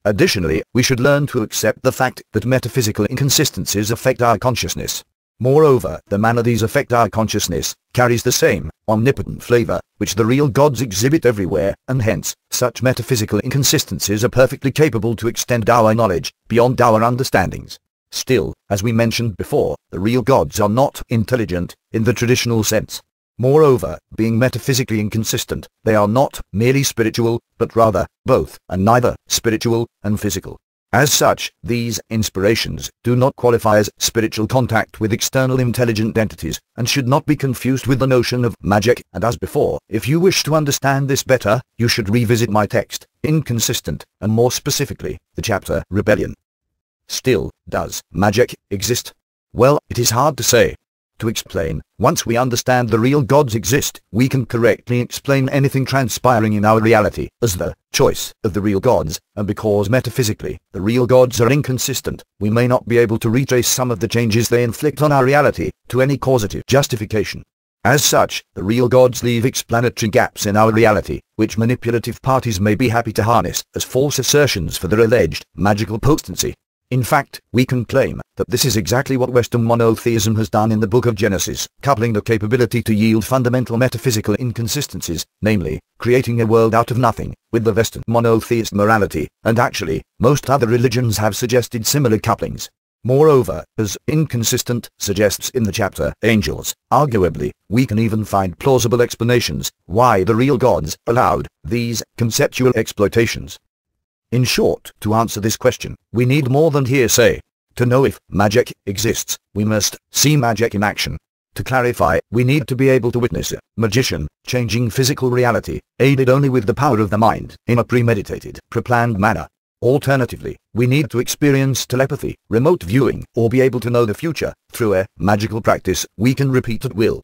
Additionally, we should learn to accept the fact that metaphysical inconsistencies affect our consciousness. Moreover, the manner these affect our consciousness carries the same omnipotent flavor which the real gods exhibit everywhere, and hence, such metaphysical inconsistencies are perfectly capable to extend our knowledge beyond our understandings. Still, as we mentioned before, the real gods are not intelligent in the traditional sense. Moreover, being metaphysically inconsistent, they are not merely spiritual, but rather both, and neither spiritual and physical. As such, these inspirations do not qualify as spiritual contact with external intelligent entities, and should not be confused with the notion of magic, and as before, if you wish to understand this better, you should revisit my text, Inconsistent, and more specifically, the chapter Rebellion. Still, does magic exist? Well, it is hard to say. To explain, once we understand the real gods exist, we can correctly explain anything transpiring in our reality as the choice of the real gods, and because metaphysically, the real gods are inconsistent, we may not be able to retrace some of the changes they inflict on our reality to any causative justification. As such, the real gods leave explanatory gaps in our reality, which manipulative parties may be happy to harness as false assertions for their alleged magical potency. In fact, we can claim that this is exactly what Western monotheism has done in the Book of Genesis, coupling the capability to yield fundamental metaphysical inconsistencies, namely, creating a world out of nothing, with the Western monotheist morality, and actually, most other religions have suggested similar couplings. Moreover, as Inconsistent suggests in the chapter Angels, arguably, we can even find plausible explanations why the real gods allowed these conceptual exploitations. In short, to answer this question, we need more than hearsay. To know if magic exists, we must see magic in action. To clarify, we need to be able to witness a magician changing physical reality, aided only with the power of the mind, in a premeditated, preplanned manner. Alternatively, we need to experience telepathy, remote viewing, or be able to know the future through a magical practice we can repeat at will.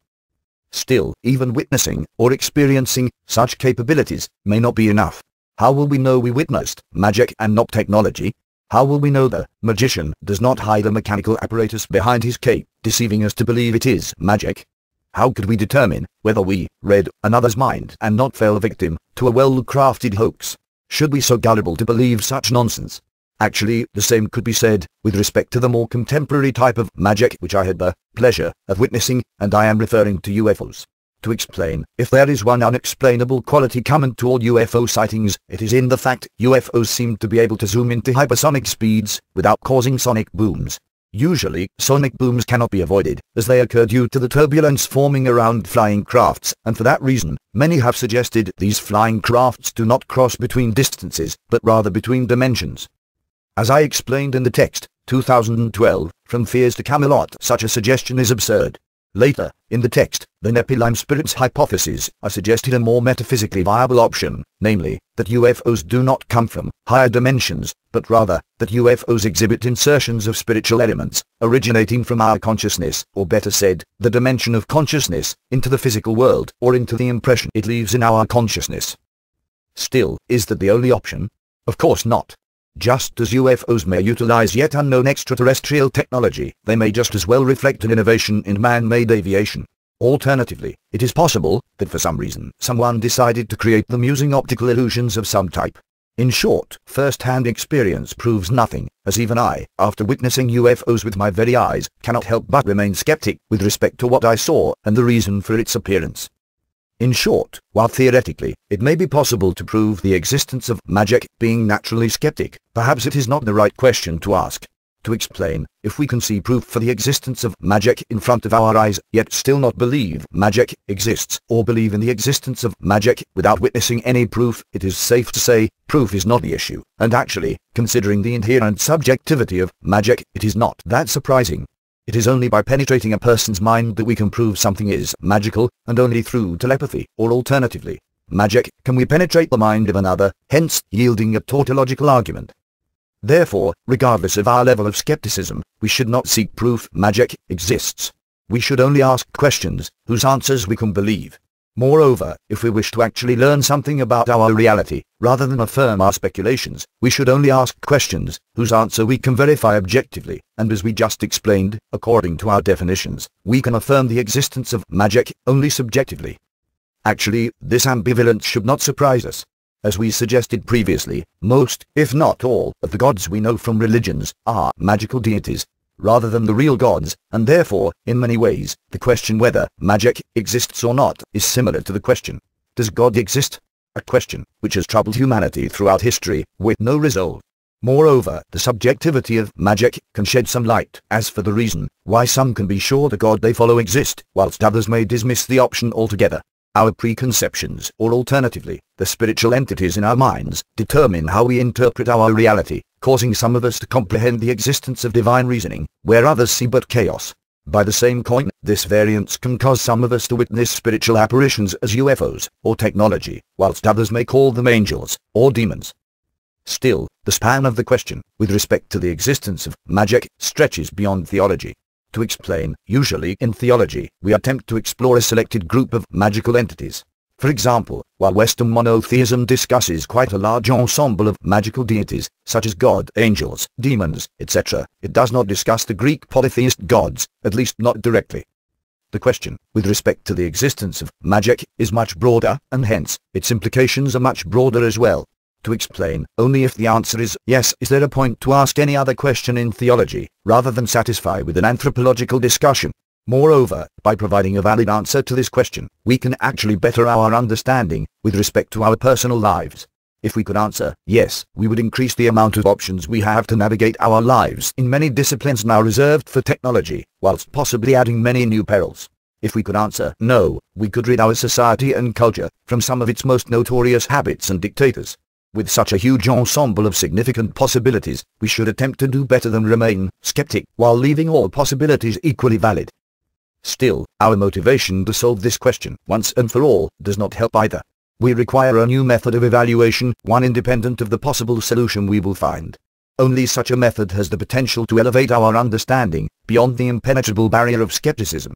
Still, even witnessing, or experiencing, such capabilities, may not be enough. How will we know we witnessed magic and not technology? How will we know the magician does not hide a mechanical apparatus behind his cape, deceiving us to believe it is magic? How could we determine whether we read another's mind and not fell victim to a well-crafted hoax? Should we be so gullible to believe such nonsense? Actually, the same could be said with respect to the more contemporary type of magic which I had the pleasure of witnessing, and I am referring to UFOs. To explain, if there is one unexplainable quality common to all UFO sightings, it is in the fact UFOs seem to be able to zoom into hypersonic speeds without causing sonic booms. Usually, sonic booms cannot be avoided, as they occur due to the turbulence forming around flying crafts, and for that reason, many have suggested these flying crafts do not cross between distances, but rather between dimensions. As I explained in the text, 2012, From Fears to Camelot, such a suggestion is absurd. Later, in the text, the Nephilim spirits hypotheses are suggested a more metaphysically viable option, namely, that UFOs do not come from higher dimensions, but rather, that UFOs exhibit insertions of spiritual elements, originating from our consciousness, or better said, the dimension of consciousness, into the physical world, or into the impression it leaves in our consciousness. Still, is that the only option? Of course not. Just as UFOs may utilize yet unknown extraterrestrial technology, they may just as well reflect an innovation in man-made aviation. Alternatively, it is possible that for some reason, someone decided to create them using optical illusions of some type. In short, first-hand experience proves nothing, as even I, after witnessing UFOs with my very eyes, cannot help but remain skeptic with respect to what I saw and the reason for its appearance. In short, while theoretically, it may be possible to prove the existence of magic, being naturally skeptic, perhaps it is not the right question to ask. To explain, if we can see proof for the existence of magic in front of our eyes, yet still not believe magic exists, or believe in the existence of magic without witnessing any proof, it is safe to say, proof is not the issue, and actually, considering the inherent subjectivity of magic, it is not that surprising. It is only by penetrating a person's mind that we can prove something is magical, and only through telepathy, or alternatively, magic, can we penetrate the mind of another, hence yielding a tautological argument. Therefore, regardless of our level of skepticism, we should not seek proof magic exists. We should only ask questions, whose answers we can believe. Moreover, if we wish to actually learn something about our reality, rather than affirm our speculations, we should only ask questions, whose answer we can verify objectively, and as we just explained, according to our definitions, we can affirm the existence of magic only subjectively. Actually, this ambivalence should not surprise us. As we suggested previously, most, if not all, of the gods we know from religions are magical deities, rather than the real gods, and therefore, in many ways, the question whether magic exists or not is similar to the question, does God exist? A question which has troubled humanity throughout history, with no result. Moreover, the subjectivity of magic can shed some light as for the reason why some can be sure the God they follow exists, whilst others may dismiss the option altogether. Our preconceptions, or alternatively, the spiritual entities in our minds, determine how we interpret our reality, causing some of us to comprehend the existence of divine reasoning, where others see but chaos. By the same coin, this variance can cause some of us to witness spiritual apparitions as UFOs, or technology, whilst others may call them angels, or demons. Still, the span of the question, with respect to the existence of magic, stretches beyond theology. To explain, usually in theology, we attempt to explore a selected group of magical entities. For example, while Western monotheism discusses quite a large ensemble of magical deities, such as God, angels, demons, etc., it does not discuss the Greek polytheist gods, at least not directly. The question, with respect to the existence of magic, is much broader, and hence, its implications are much broader as well. To explain, only if the answer is yes is there a point to ask any other question in theology, rather than satisfy with an anthropological discussion. Moreover, by providing a valid answer to this question, we can actually better our understanding, with respect to our personal lives. If we could answer yes, we would increase the amount of options we have to navigate our lives in many disciplines now reserved for technology, whilst possibly adding many new perils. If we could answer no, we could rid our society and culture from some of its most notorious habits and dictators. With such a huge ensemble of significant possibilities, we should attempt to do better than remain skeptic while leaving all possibilities equally valid. Still, our motivation to solve this question once and for all does not help either. We require a new method of evaluation, one independent of the possible solution we will find. Only such a method has the potential to elevate our understanding beyond the impenetrable barrier of skepticism.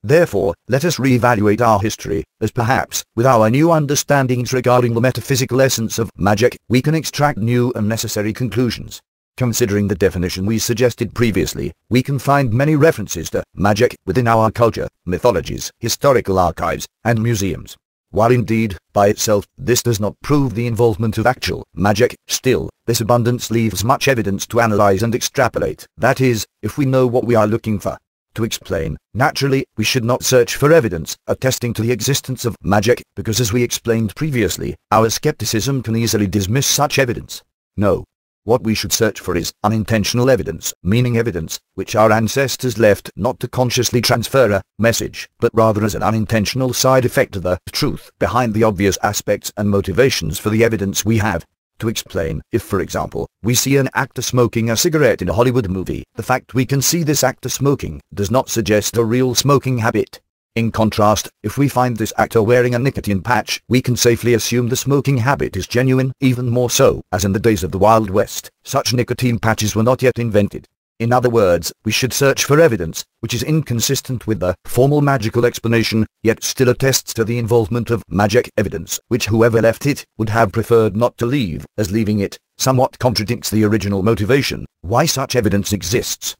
Therefore, let us re-evaluate our history, as perhaps, with our new understandings regarding the metaphysical essence of magic, we can extract new and necessary conclusions. Considering the definition we suggested previously, we can find many references to magic within our culture, mythologies, historical archives, and museums. While indeed, by itself, this does not prove the involvement of actual magic, still, this abundance leaves much evidence to analyze and extrapolate, that is, if we know what we are looking for. To explain, naturally, we should not search for evidence attesting to the existence of magic, because as we explained previously, our skepticism can easily dismiss such evidence. No. What we should search for is unintentional evidence, meaning evidence which our ancestors left not to consciously transfer a message, but rather as an unintentional side effect of the truth behind the obvious aspects and motivations for the evidence we have. To explain, if for example, we see an actor smoking a cigarette in a Hollywood movie, the fact we can see this actor smoking does not suggest a real smoking habit. In contrast, if we find this actor wearing a nicotine patch, we can safely assume the smoking habit is genuine, even more so, as in the days of the Wild West, such nicotine patches were not yet invented. In other words, we should search for evidence, which is inconsistent with the formal magical explanation, yet still attests to the involvement of magic evidence, which whoever left it would have preferred not to leave, as leaving it somewhat contradicts the original motivation, why such evidence exists.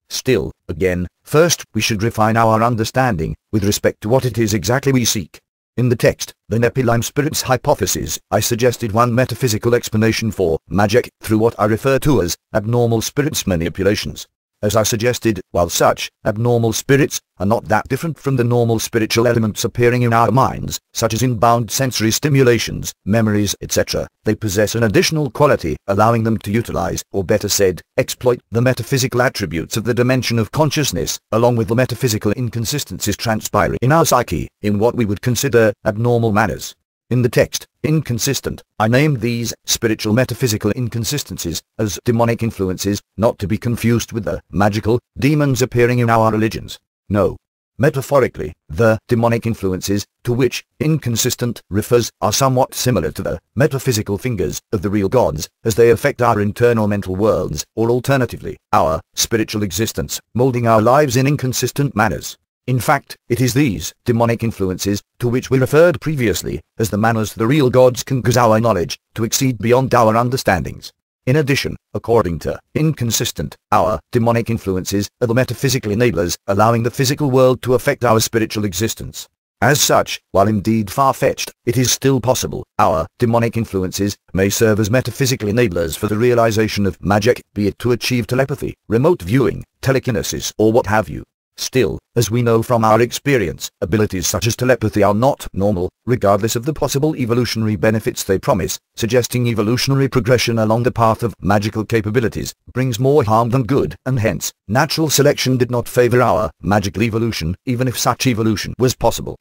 Still, again, first we should refine our understanding, with respect to what it is exactly we seek. In the text, The Nephilim Spirits Hypothesis, I suggested one metaphysical explanation for magic, through what I refer to as abnormal spirits manipulations. As I suggested, while such abnormal spirits are not that different from the normal spiritual elements appearing in our minds, such as inbound sensory stimulations, memories, etc., they possess an additional quality, allowing them to utilize, or better said, exploit, the metaphysical attributes of the dimension of consciousness, along with the metaphysical inconsistencies transpiring in our psyche, in what we would consider abnormal manners. In the text, inconsistent, I named these spiritual metaphysical inconsistencies as demonic influences, not to be confused with the magical demons appearing in our religions. No. Metaphorically, the demonic influences, to which inconsistent refers, are somewhat similar to the metaphysical fingers of the real gods, as they affect our internal mental worlds, or alternatively, our spiritual existence, molding our lives in inconsistent manners. In fact, it is these demonic influences, to which we referred previously, as the manners the real gods can cause our knowledge to exceed beyond our understandings. In addition, according to inconsistent, our demonic influences are the metaphysical enablers, allowing the physical world to affect our spiritual existence. As such, while indeed far-fetched, it is still possible, our demonic influences may serve as metaphysical enablers for the realization of magic, be it to achieve telepathy, remote viewing, telekinesis, or what have you. Still, as we know from our experience, abilities such as telepathy are not normal, regardless of the possible evolutionary benefits they promise, suggesting evolutionary progression along the path of magical capabilities brings more harm than good, and hence, natural selection did not favor our magical evolution, even if such evolution was possible.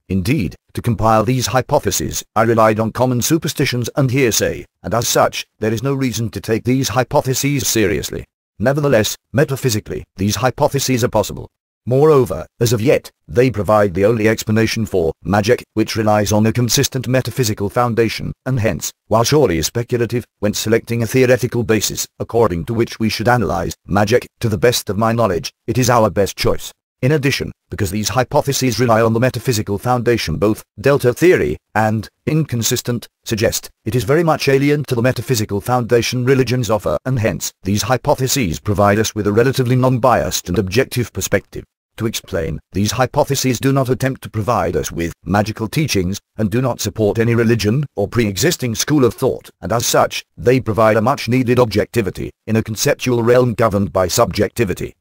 Indeed, to compile these hypotheses, I relied on common superstitions and hearsay, and as such, there is no reason to take these hypotheses seriously. Nevertheless, metaphysically, these hypotheses are possible. Moreover, as of yet, they provide the only explanation for magic which relies on a consistent metaphysical foundation, and hence, while surely speculative, when selecting a theoretical basis, according to which we should analyze magic, to the best of my knowledge, it is our best choice. In addition, because these hypotheses rely on the metaphysical foundation both delta theory and inconsistent suggest, it is very much alien to the metaphysical foundation religions offer, and hence, these hypotheses provide us with a relatively non-biased and objective perspective. To explain, these hypotheses do not attempt to provide us with magical teachings, and do not support any religion or pre-existing school of thought, and as such, they provide a much-needed objectivity in a conceptual realm governed by subjectivity.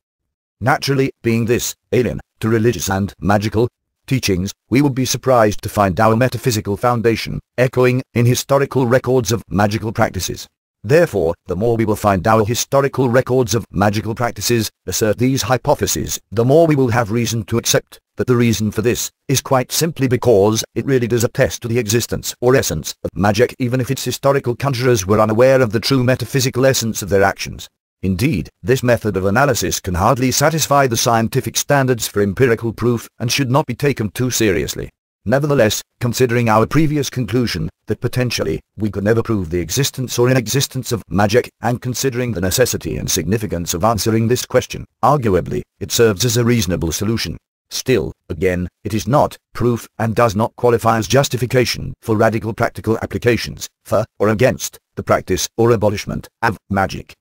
Naturally, being this, alien, to religious and magical teachings, we would be surprised to find our metaphysical foundation echoing in historical records of magical practices. Therefore, the more we will find our historical records of magical practices assert these hypotheses, the more we will have reason to accept that the reason for this is quite simply because it really does attest to the existence or essence of magic, even if its historical conjurers were unaware of the true metaphysical essence of their actions. Indeed, this method of analysis can hardly satisfy the scientific standards for empirical proof, and should not be taken too seriously. Nevertheless, considering our previous conclusion, that potentially, we could never prove the existence or inexistence of magic, and considering the necessity and significance of answering this question, arguably, it serves as a reasonable solution. Still, again, it is not proof and does not qualify as justification for radical practical applications, for or against the practice or abolishment of magic.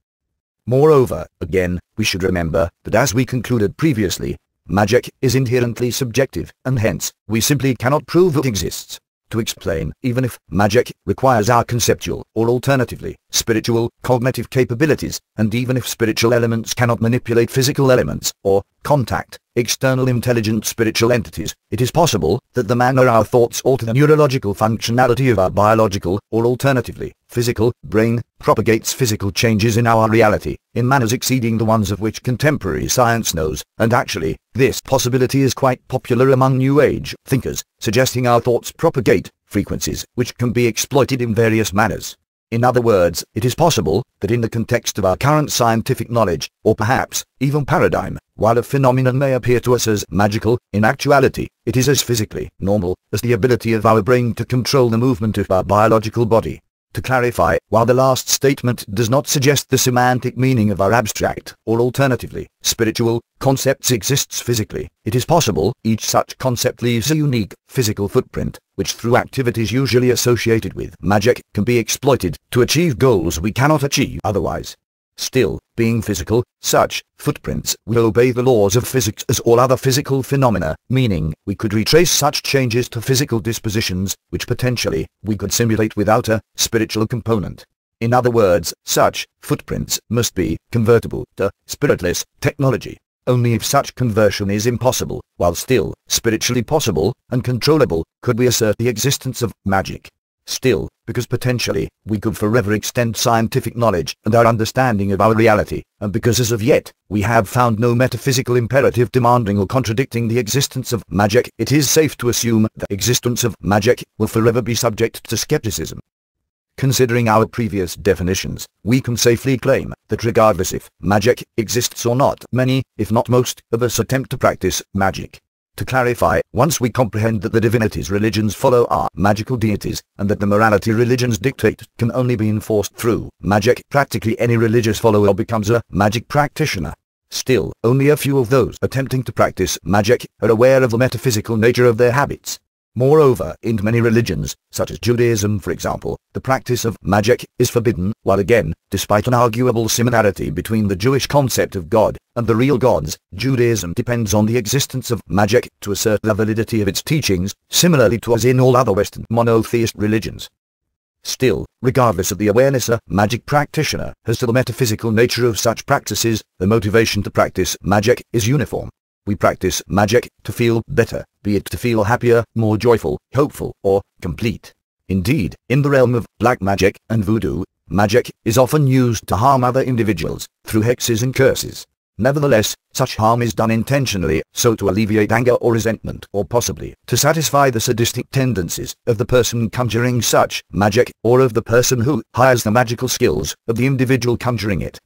Moreover, again, we should remember that as we concluded previously, magic is inherently subjective, and hence, we simply cannot prove it exists. To explain, even if magic requires our conceptual, or alternatively, spiritual, cognitive capabilities, and even if spiritual elements cannot manipulate physical elements, or contact external intelligent spiritual entities, it is possible that the manner our thoughts alter the neurological functionality of our biological, or alternatively, physical, brain, propagates physical changes in our reality, in manners exceeding the ones of which contemporary science knows, and actually, this possibility is quite popular among New Age thinkers, suggesting our thoughts propagate frequencies which can be exploited in various manners. In other words, it is possible that in the context of our current scientific knowledge, or perhaps even paradigm, while a phenomenon may appear to us as magical, in actuality, it is as physically normal as the ability of our brain to control the movement of our biological body. To clarify, while the last statement does not suggest the semantic meaning of our abstract, or alternatively, spiritual, concepts exists physically, it is possible each such concept leaves a unique, physical footprint, which through activities usually associated with magic, can be exploited to achieve goals we cannot achieve otherwise. Still, being physical, such footprints will obey the laws of physics as all other physical phenomena, meaning we could retrace such changes to physical dispositions, which potentially we could simulate without a spiritual component. In other words, such footprints must be convertible to spiritless technology. Only if such conversion is impossible, while still spiritually possible and controllable, could we assert the existence of magic. Still, because potentially, we could forever extend scientific knowledge and our understanding of our reality, and because as of yet, we have found no metaphysical imperative demanding or contradicting the existence of magic, it is safe to assume the existence of magic will forever be subject to skepticism. Considering our previous definitions, we can safely claim that regardless if magic exists or not, many, if not most, of us attempt to practice magic. To clarify, once we comprehend that the divinities religions follow are magical deities, and that the morality religions dictate can only be enforced through magic, practically any religious follower becomes a magic practitioner. Still, only a few of those attempting to practice magic are aware of the metaphysical nature of their habits. Moreover, in many religions, such as Judaism for example, the practice of magic is forbidden, while again, despite an arguable similarity between the Jewish concept of God and the real gods, Judaism depends on the existence of magic to assert the validity of its teachings, similarly to as in all other Western monotheist religions. Still, regardless of the awareness a magic practitioner has to the metaphysical nature of such practices, the motivation to practice magic is uniform. We practice magic to feel better, be it to feel happier, more joyful, hopeful, or complete. Indeed, in the realm of black magic and voodoo, magic is often used to harm other individuals, through hexes and curses. Nevertheless, such harm is done intentionally, so to alleviate anger or resentment, or possibly to satisfy the sadistic tendencies of the person conjuring such magic, or of the person who hires the magical skills of the individual conjuring it.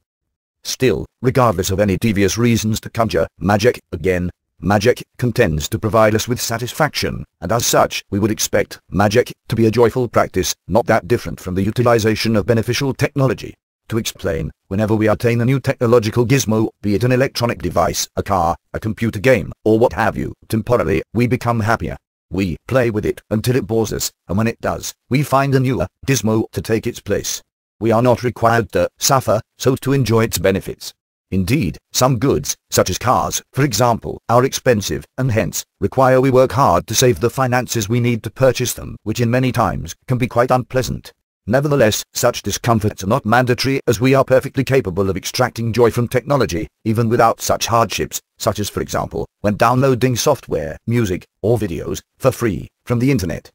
Still, regardless of any devious reasons to conjure magic, again, magic tends to provide us with satisfaction, and as such, we would expect magic to be a joyful practice, not that different from the utilization of beneficial technology. To explain, whenever we attain a new technological gizmo, be it an electronic device, a car, a computer game, or what have you, temporarily, we become happier. We play with it until it bores us, and when it does, we find a newer gizmo to take its place. We are not required to suffer, so to enjoy its benefits. Indeed, some goods, such as cars, for example, are expensive, and hence, require we work hard to save the finances we need to purchase them, which in many times, can be quite unpleasant. Nevertheless, such discomforts are not mandatory, as we are perfectly capable of extracting joy from technology, even without such hardships, such as for example, when downloading software, music, or videos, for free, from the internet.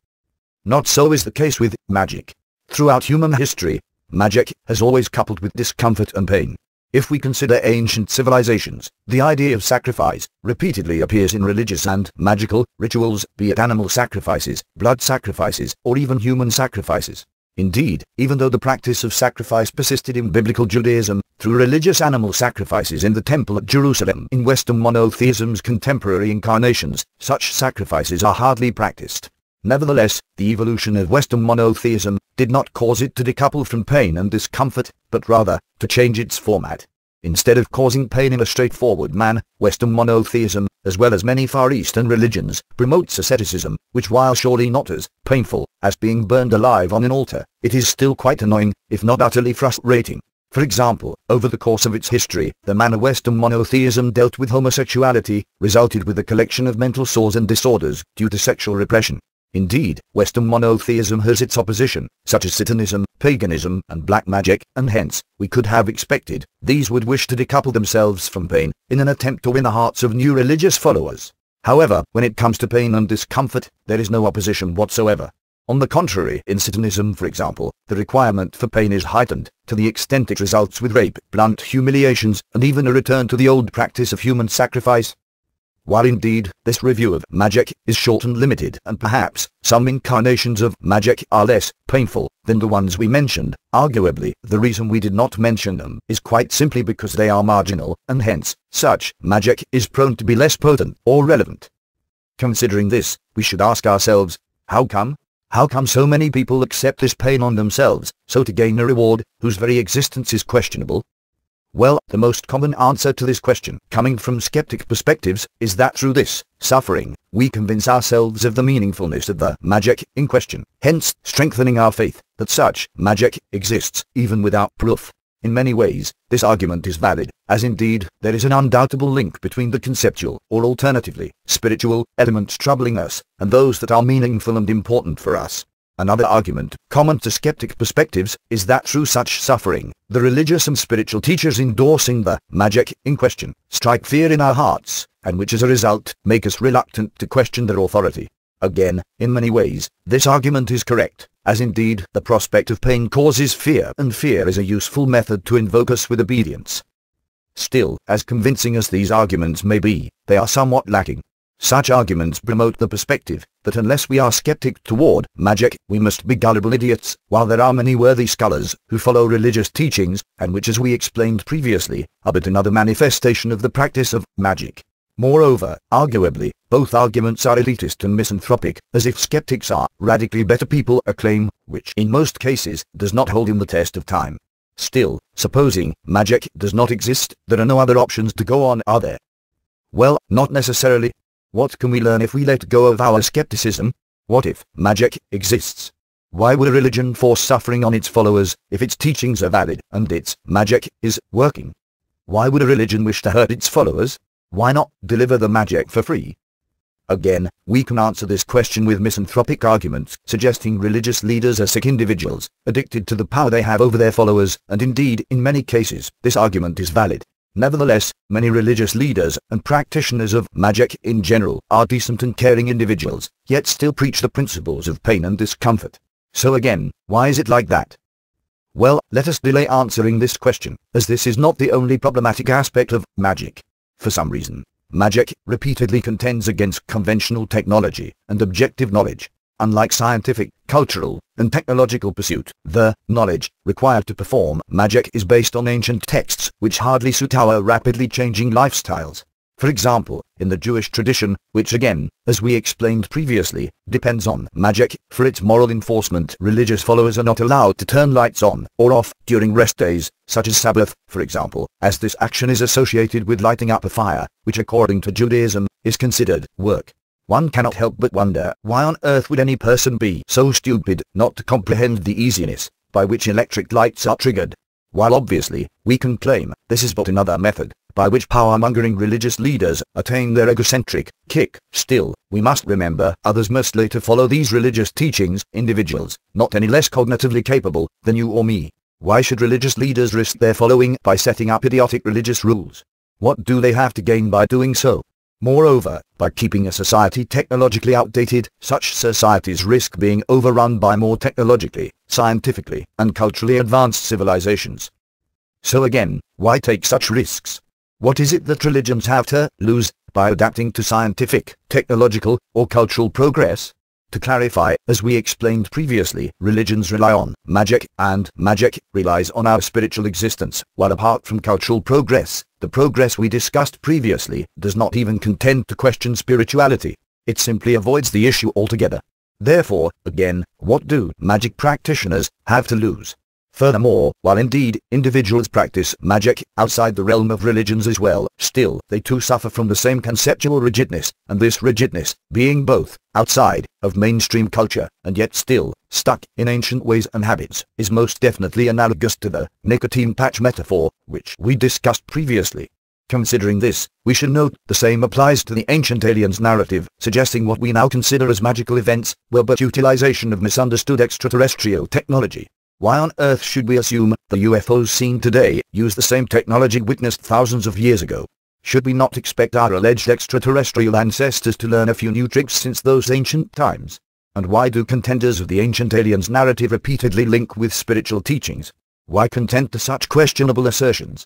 Not so is the case with magic. Throughout human history, magic has always coupled with discomfort and pain. If we consider ancient civilizations, the idea of sacrifice repeatedly appears in religious and magical rituals, be it animal sacrifices, blood sacrifices, or even human sacrifices. Indeed, even though the practice of sacrifice persisted in biblical Judaism, through religious animal sacrifices in the temple at Jerusalem in Western monotheism's contemporary incarnations, such sacrifices are hardly practiced. Nevertheless, the evolution of Western monotheism did not cause it to decouple from pain and discomfort, but rather, to change its format. Instead of causing pain in a straightforward manner, Western monotheism as well as many Far Eastern religions, promotes asceticism, which while surely not as painful as being burned alive on an altar, it is still quite annoying, if not utterly frustrating. For example, over the course of its history, the manner Western monotheism dealt with homosexuality resulted with a collection of mental sores and disorders due to sexual repression. Indeed, Western monotheism has its opposition, such as Satanism, paganism, and black magic, and hence, we could have expected, these would wish to decouple themselves from pain, in an attempt to win the hearts of new religious followers. However, when it comes to pain and discomfort, there is no opposition whatsoever. On the contrary, in Satanism for example, the requirement for pain is heightened, to the extent it results with rape, blunt humiliations, and even a return to the old practice of human sacrifice. While indeed, this review of magic is short and limited, and perhaps some incarnations of magic are less painful than the ones we mentioned, arguably, the reason we did not mention them is quite simply because they are marginal, and hence, such magic is prone to be less potent or relevant. Considering this, we should ask ourselves, how come? How come so many people accept this pain on themselves, so to gain a reward, whose very existence is questionable? Well, the most common answer to this question, coming from skeptic perspectives, is that through this suffering, we convince ourselves of the meaningfulness of the magic in question, hence strengthening our faith that such magic exists, even without proof. In many ways, this argument is valid, as indeed, there is an undoubtable link between the conceptual, or alternatively, spiritual, elements troubling us, and those that are meaningful and important for us. Another argument, common to skeptic perspectives, is that through such suffering, the religious and spiritual teachers endorsing the magic in question strike fear in our hearts, and which as a result, make us reluctant to question their authority. Again, in many ways, this argument is correct, as indeed, the prospect of pain causes fear, and fear is a useful method to invoke us with obedience. Still, as convincing as these arguments may be, they are somewhat lacking. Such arguments promote the perspective that unless we are skeptic toward magic, we must be gullible idiots, while there are many worthy scholars who follow religious teachings, and which as we explained previously, are but another manifestation of the practice of magic. Moreover, arguably, both arguments are elitist and misanthropic, as if skeptics are radically better people, a claim which in most cases does not hold in the test of time. Still, supposing magic does not exist, there are no other options to go on, are there? Well, not necessarily. What can we learn if we let go of our skepticism? What if magic exists? Why would a religion force suffering on its followers if its teachings are valid and its magic is working? Why would a religion wish to hurt its followers? Why not deliver the magic for free? Again, we can answer this question with misanthropic arguments, suggesting religious leaders are sick individuals, addicted to the power they have over their followers, and indeed, in many cases, this argument is valid. Nevertheless, many religious leaders and practitioners of magic in general are decent and caring individuals, yet still preach the principles of pain and discomfort. So again, why is it like that? Well, let us delay answering this question, as this is not the only problematic aspect of magic. For some reason, magic repeatedly contends against conventional technology and objective knowledge. Unlike scientific, cultural, and technological pursuit, the knowledge required to perform magic is based on ancient texts which hardly suit our rapidly changing lifestyles. For example, in the Jewish tradition, which again, as we explained previously, depends on magic for its moral enforcement, religious followers are not allowed to turn lights on or off during rest days, such as Sabbath, for example, as this action is associated with lighting up a fire, which according to Judaism, is considered work. One cannot help but wonder, why on earth would any person be so stupid not to comprehend the easiness by which electric lights are triggered? While obviously, we can claim this is but another method by which power-mongering religious leaders attain their egocentric kick, still, we must remember others must later follow these religious teachings, individuals, not any less cognitively capable than you or me. Why should religious leaders risk their following by setting up idiotic religious rules? What do they have to gain by doing so? Moreover, by keeping a society technologically outdated, such societies risk being overrun by more technologically, scientifically, and culturally advanced civilizations. So again, why take such risks? What is it that religions have to lose by adapting to scientific, technological, or cultural progress? To clarify, as we explained previously, religions rely on magic, and magic relies on our spiritual existence, while apart from cultural progress, the progress we discussed previously does not even contend to question spirituality. It simply avoids the issue altogether. Therefore, again, what do magic practitioners have to lose? Furthermore, while indeed individuals practice magic outside the realm of religions as well, still they too suffer from the same conceptual rigidness, and this rigidness, being both outside of mainstream culture and yet still stuck in ancient ways and habits, is most definitely analogous to the nicotine patch metaphor, which we discussed previously. Considering this, we should note the same applies to the ancient aliens narrative, suggesting what we now consider as magical events were but utilization of misunderstood extraterrestrial technology. Why on earth should we assume the UFOs seen today use the same technology witnessed thousands of years ago? Should we not expect our alleged extraterrestrial ancestors to learn a few new tricks since those ancient times? And why do contenders of the ancient aliens narrative repeatedly link with spiritual teachings? Why consent to such questionable assertions?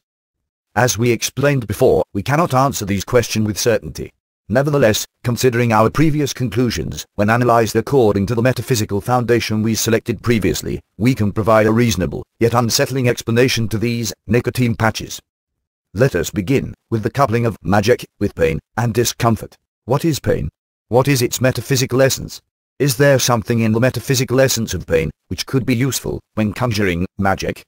As we explained before, we cannot answer these questions with certainty. Nevertheless, considering our previous conclusions, when analyzed according to the metaphysical foundation we selected previously, we can provide a reasonable, yet unsettling explanation to these nicotine patches. Let us begin with the coupling of magic with pain and discomfort. What is pain? What is its metaphysical essence? Is there something in the metaphysical essence of pain which could be useful when conjuring magic?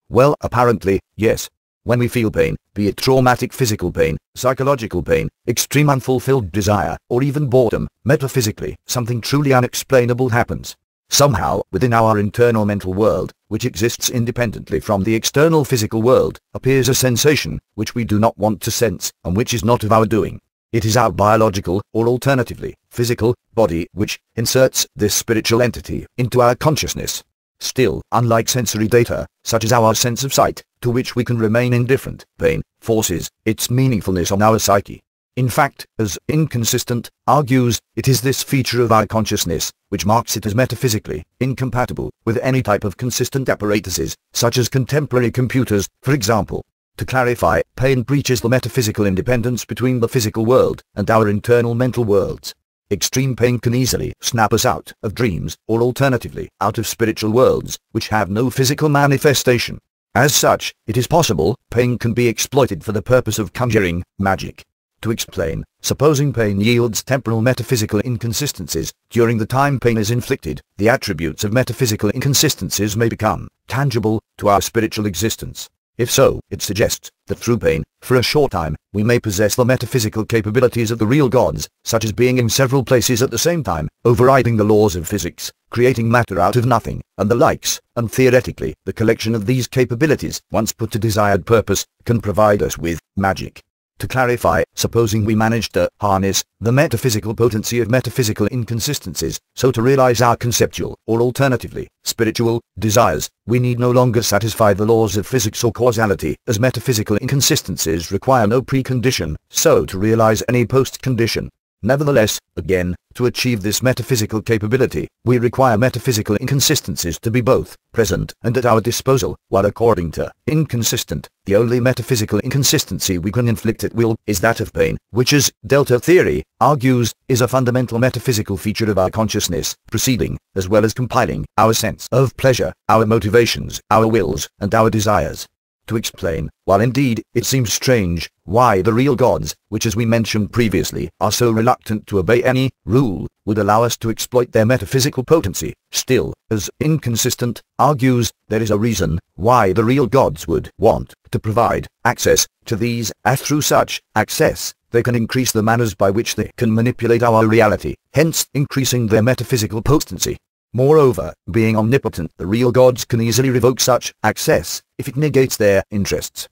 Well, apparently, yes. When we feel pain, be it traumatic physical pain, psychological pain, extreme unfulfilled desire, or even boredom, metaphysically, something truly unexplainable happens. Somehow, within our internal mental world, which exists independently from the external physical world, appears a sensation, which we do not want to sense, and which is not of our doing. It is our biological, or alternatively, physical, body which inserts this spiritual entity into our consciousness. Still, unlike sensory data, such as our sense of sight, to which we can remain indifferent, pain forces its meaningfulness on our psyche. In fact, as Inconsistent argues, it is this feature of our consciousness which marks it as metaphysically incompatible with any type of consistent apparatuses, such as contemporary computers, for example. To clarify, pain breaches the metaphysical independence between the physical world and our internal mental worlds. Extreme pain can easily snap us out of dreams, or alternatively, out of spiritual worlds, which have no physical manifestation. As such, it is possible pain can be exploited for the purpose of conjuring magic. To explain, supposing pain yields temporal metaphysical inconsistencies, during the time pain is inflicted, the attributes of metaphysical inconsistencies may become tangible to our spiritual existence. If so, it suggests that through pain, for a short time, we may possess the metaphysical capabilities of the real gods, such as being in several places at the same time, overriding the laws of physics, creating matter out of nothing, and the likes, and theoretically, the collection of these capabilities, once put to desired purpose, can provide us with magic. To clarify, supposing we manage to harness the metaphysical potency of metaphysical inconsistencies, so to realize our conceptual, or alternatively, spiritual, desires, we need no longer satisfy the laws of physics or causality, as metaphysical inconsistencies require no precondition, so to realize any post-condition. Nevertheless, again, to achieve this metaphysical capability, we require metaphysical inconsistencies to be both present and at our disposal, while according to Inconsistent, the only metaphysical inconsistency we can inflict at will is that of pain, which, as Delta theory argues, is a fundamental metaphysical feature of our consciousness, preceding, as well as compiling, our sense of pleasure, our motivations, our wills, and our desires. To explain, while indeed it seems strange why the real gods, which as we mentioned previously, are so reluctant to obey any rule, would allow us to exploit their metaphysical potency, still, as Inconsistent argues, there is a reason why the real gods would want to provide access to these, as through such access, they can increase the manners by which they can manipulate our reality, hence increasing their metaphysical potency. Moreover, being omnipotent, the real gods can easily revoke such access if it negates their interests.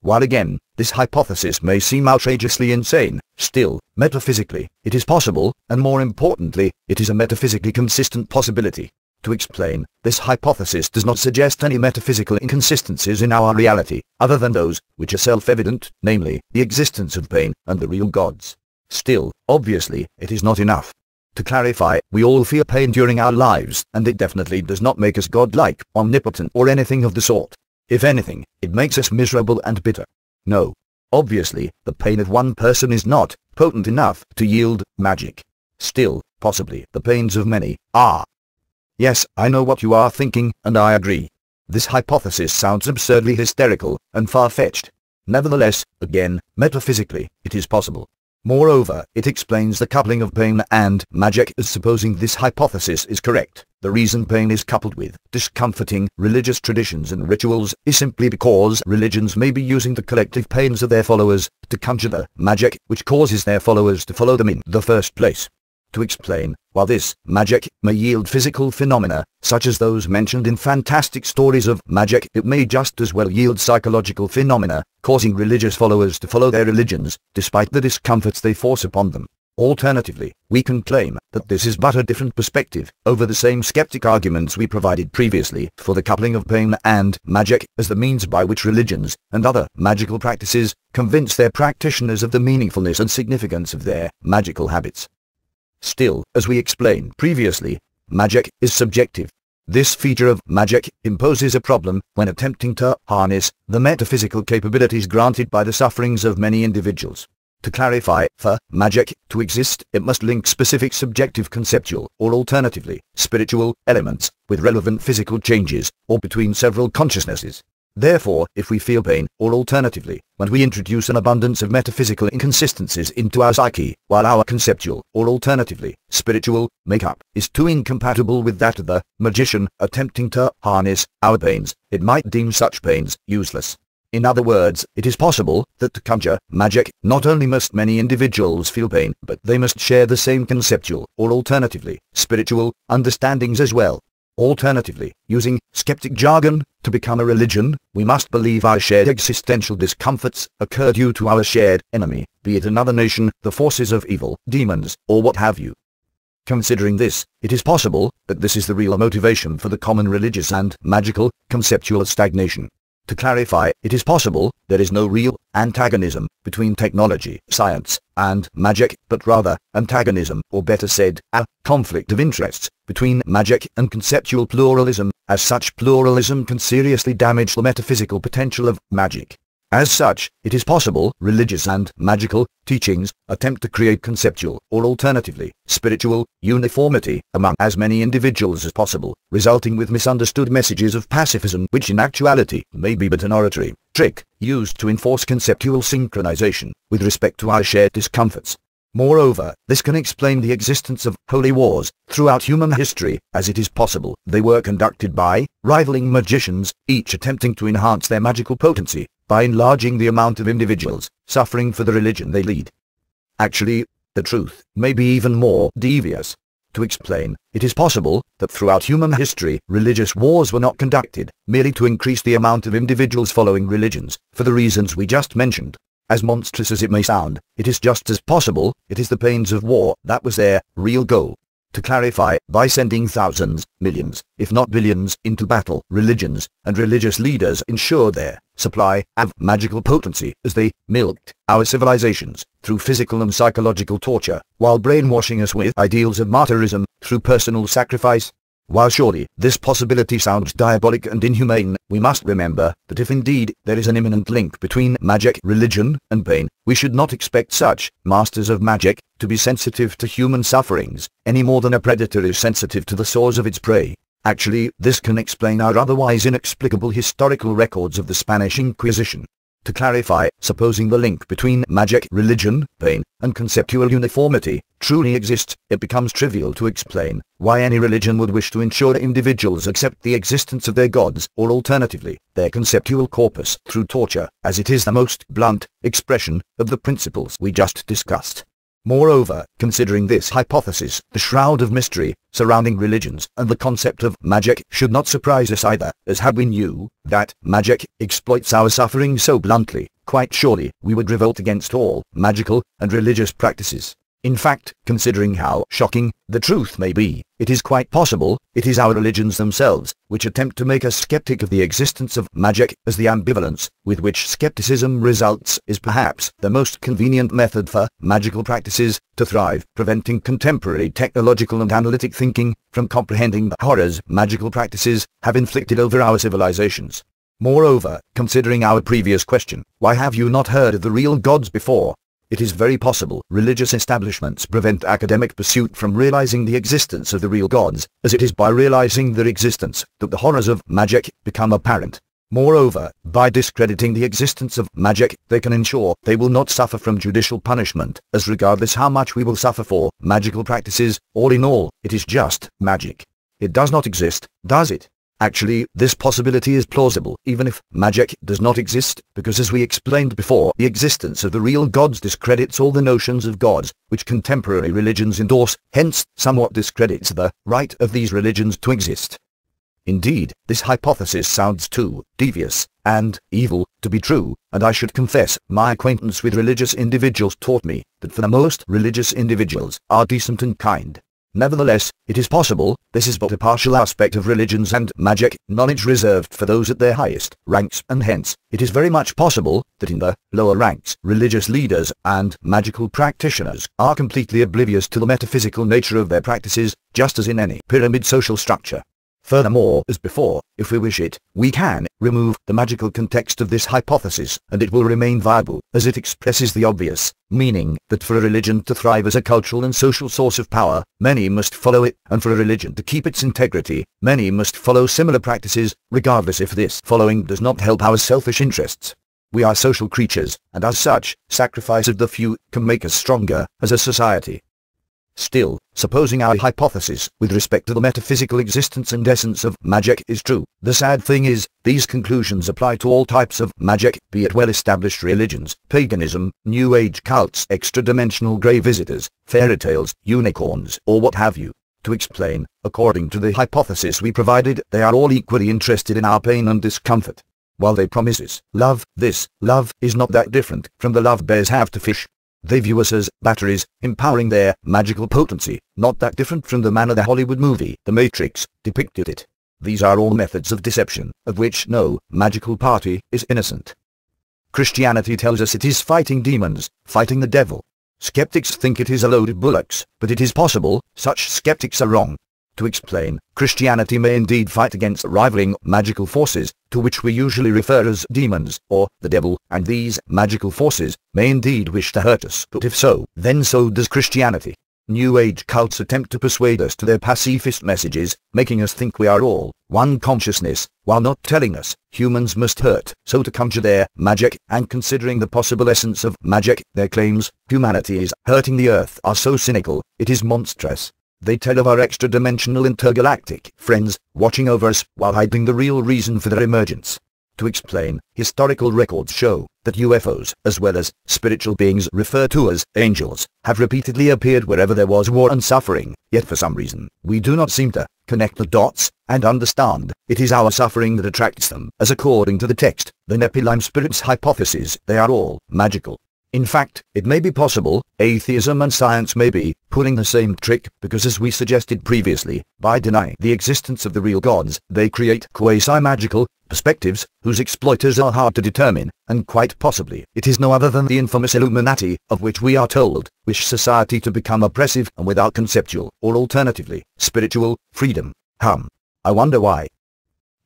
While again, this hypothesis may seem outrageously insane, still, metaphysically, it is possible, and more importantly, it is a metaphysically consistent possibility. To explain, this hypothesis does not suggest any metaphysical inconsistencies in our reality, other than those which are self-evident, namely, the existence of pain and the real gods. Still, obviously, it is not enough. To clarify, we all feel pain during our lives, and it definitely does not make us godlike, omnipotent, or anything of the sort. If anything, it makes us miserable and bitter. No. Obviously, the pain of one person is not potent enough to yield magic. Still, possibly, the pains of many are. Yes, I know what you are thinking, and I agree. This hypothesis sounds absurdly hysterical and far-fetched. Nevertheless, again, metaphysically, it is possible. Moreover, it explains the coupling of pain and magic, as supposing this hypothesis is correct. The reason pain is coupled with discomforting religious traditions and rituals is simply because religions may be using the collective pains of their followers to conjure the magic which causes their followers to follow them in the first place. To explain, while this magic may yield physical phenomena, such as those mentioned in fantastic stories of magic, it may just as well yield psychological phenomena, causing religious followers to follow their religions, despite the discomforts they force upon them. Alternatively, we can claim that this is but a different perspective over the same skeptic arguments we provided previously for the coupling of pain and magic as the means by which religions and other magical practices convince their practitioners of the meaningfulness and significance of their magical habits. Still, as we explained previously, magic is subjective. This feature of magic imposes a problem when attempting to harness the metaphysical capabilities granted by the sufferings of many individuals. To clarify, for magic to exist, it must link specific subjective conceptual, or alternatively, spiritual, elements, with relevant physical changes, or between several consciousnesses. Therefore, if we feel pain, or alternatively, when we introduce an abundance of metaphysical inconsistencies into our psyche, while our conceptual, or alternatively, spiritual, makeup is too incompatible with that of the magician attempting to harness our pains, it might deem such pains useless. In other words, it is possible that to conjure magic, not only must many individuals feel pain, but they must share the same conceptual, or alternatively, spiritual, understandings as well. Alternatively, using skeptic jargon, to become a religion, we must believe our shared existential discomforts occur due to our shared enemy, be it another nation, the forces of evil, demons, or what have you. Considering this, it is possible that this is the real motivation for the common religious and magical, conceptual stagnation. To clarify, it is possible there is no real antagonism between technology, science, and magic, but rather antagonism, or better said, a conflict of interests between magic and conceptual pluralism. As such, pluralism can seriously damage the metaphysical potential of magic. As such, it is possible religious and magical teachings attempt to create conceptual, or alternatively, spiritual, uniformity among as many individuals as possible, resulting with misunderstood messages of pacifism which in actuality may be but an oratory trick used to enforce conceptual synchronization with respect to our shared discomforts. Moreover, this can explain the existence of holy wars throughout human history, as it is possible they were conducted by rivaling magicians, each attempting to enhance their magical potency by enlarging the amount of individuals suffering for the religion they lead. Actually, the truth may be even more devious. To explain, it is possible that throughout human history, religious wars were not conducted merely to increase the amount of individuals following religions, for the reasons we just mentioned. As monstrous as it may sound, it is just as possible it is the pains of war that was their real goal. To clarify, by sending thousands, millions, if not billions, into battle, religions and religious leaders ensured their supply of magical potency as they milked our civilizations through physical and psychological torture, while brainwashing us with ideals of martyrism through personal sacrifice. While surely this possibility sounds diabolic and inhumane, we must remember that if indeed there is an imminent link between magic, religion, and pain, we should not expect such masters of magic to be sensitive to human sufferings, any more than a predator is sensitive to the sores of its prey. Actually, this can explain our otherwise inexplicable historical records of the Spanish Inquisition. To clarify, supposing the link between magic, religion, pain, and conceptual uniformity truly exists, it becomes trivial to explain why any religion would wish to ensure individuals accept the existence of their gods, or alternatively, their conceptual corpus, through torture, as it is the most blunt expression of the principles we just discussed. Moreover, considering this hypothesis, the shroud of mystery surrounding religions and the concept of magic should not surprise us either, as had we knew that magic exploits our suffering so bluntly, quite surely we would revolt against all magical and religious practices. In fact, considering how shocking the truth may be, it is quite possible it is our religions themselves which attempt to make us skeptic of the existence of magic, as the ambivalence with which skepticism results is perhaps the most convenient method for magical practices to thrive, preventing contemporary technological and analytic thinking from comprehending the horrors magical practices have inflicted over our civilizations. Moreover, considering our previous question, why have you not heard of the real gods before? It is very possible religious establishments prevent academic pursuit from realizing the existence of the real gods, as it is by realizing their existence that the horrors of magic become apparent. Moreover, by discrediting the existence of magic, they can ensure they will not suffer from judicial punishment, as regardless how much we will suffer for magical practices, all in all, it is just magic. it does not exist, does it? Actually, this possibility is plausible, even if magic does not exist, because as we explained before, the existence of the real gods discredits all the notions of gods, which contemporary religions endorse, hence, somewhat discredits the right of these religions to exist. Indeed, this hypothesis sounds too devious and evil to be true, and I should confess, my acquaintance with religious individuals taught me that for the most, religious individuals are decent and kind. Nevertheless, it is possible, this is but a partial aspect of religions and magic, knowledge reserved for those at their highest ranks, and hence, it is very much possible that in the lower ranks, religious leaders and magical practitioners are completely oblivious to the metaphysical nature of their practices, just as in any pyramid social structure. Furthermore, as before, if we wish it, we can remove the magical context of this hypothesis, and it will remain viable, as it expresses the obvious, meaning that for a religion to thrive as a cultural and social source of power, many must follow it, and for a religion to keep its integrity, many must follow similar practices, regardless if this following does not help our selfish interests. We are social creatures, and as such, sacrifice of the few can make us stronger as a society. Still, supposing our hypothesis with respect to the metaphysical existence and essence of magic is true, the sad thing is, these conclusions apply to all types of magic, be it well-established religions, paganism, New Age cults, extra-dimensional grey visitors, fairy tales, unicorns, or what have you. To explain, according to the hypothesis we provided, they are all equally interested in our pain and discomfort. While they promise us love, this love is not that different from the love bears have to fish. They view us as batteries, empowering their magical potency, not that different from the manner the Hollywood movie, The Matrix, depicted it. These are all methods of deception, of which no magical party is innocent. Christianity tells us it is fighting demons, fighting the devil. Skeptics think it is a load of bullocks, but it is possible, such skeptics are wrong. To explain, Christianity may indeed fight against rivaling magical forces, to which we usually refer as demons, or the devil, and these magical forces may indeed wish to hurt us, but if so, then so does Christianity. New Age cults attempt to persuade us to their pacifist messages, making us think we are all one consciousness, while not telling us humans must hurt, so to conjure their magic, and considering the possible essence of magic, their claims, humanity is hurting the earth, are so cynical, it is monstrous. They tell of our extra-dimensional intergalactic friends, watching over us, while hiding the real reason for their emergence. To explain, historical records show that UFOs, as well as spiritual beings referred to as angels, have repeatedly appeared wherever there was war and suffering, yet for some reason, we do not seem to connect the dots, and understand, it is our suffering that attracts them, as according to the text, the Nephilim spirits hypothesis, they are all magical. In fact, it may be possible, atheism and science may be pulling the same trick, because as we suggested previously, by denying the existence of the real gods, they create quasi-magical perspectives, whose exploiters are hard to determine, and quite possibly, it is no other than the infamous Illuminati, of which we are told, wish society to become oppressive and without conceptual, or alternatively, spiritual, freedom. I wonder why.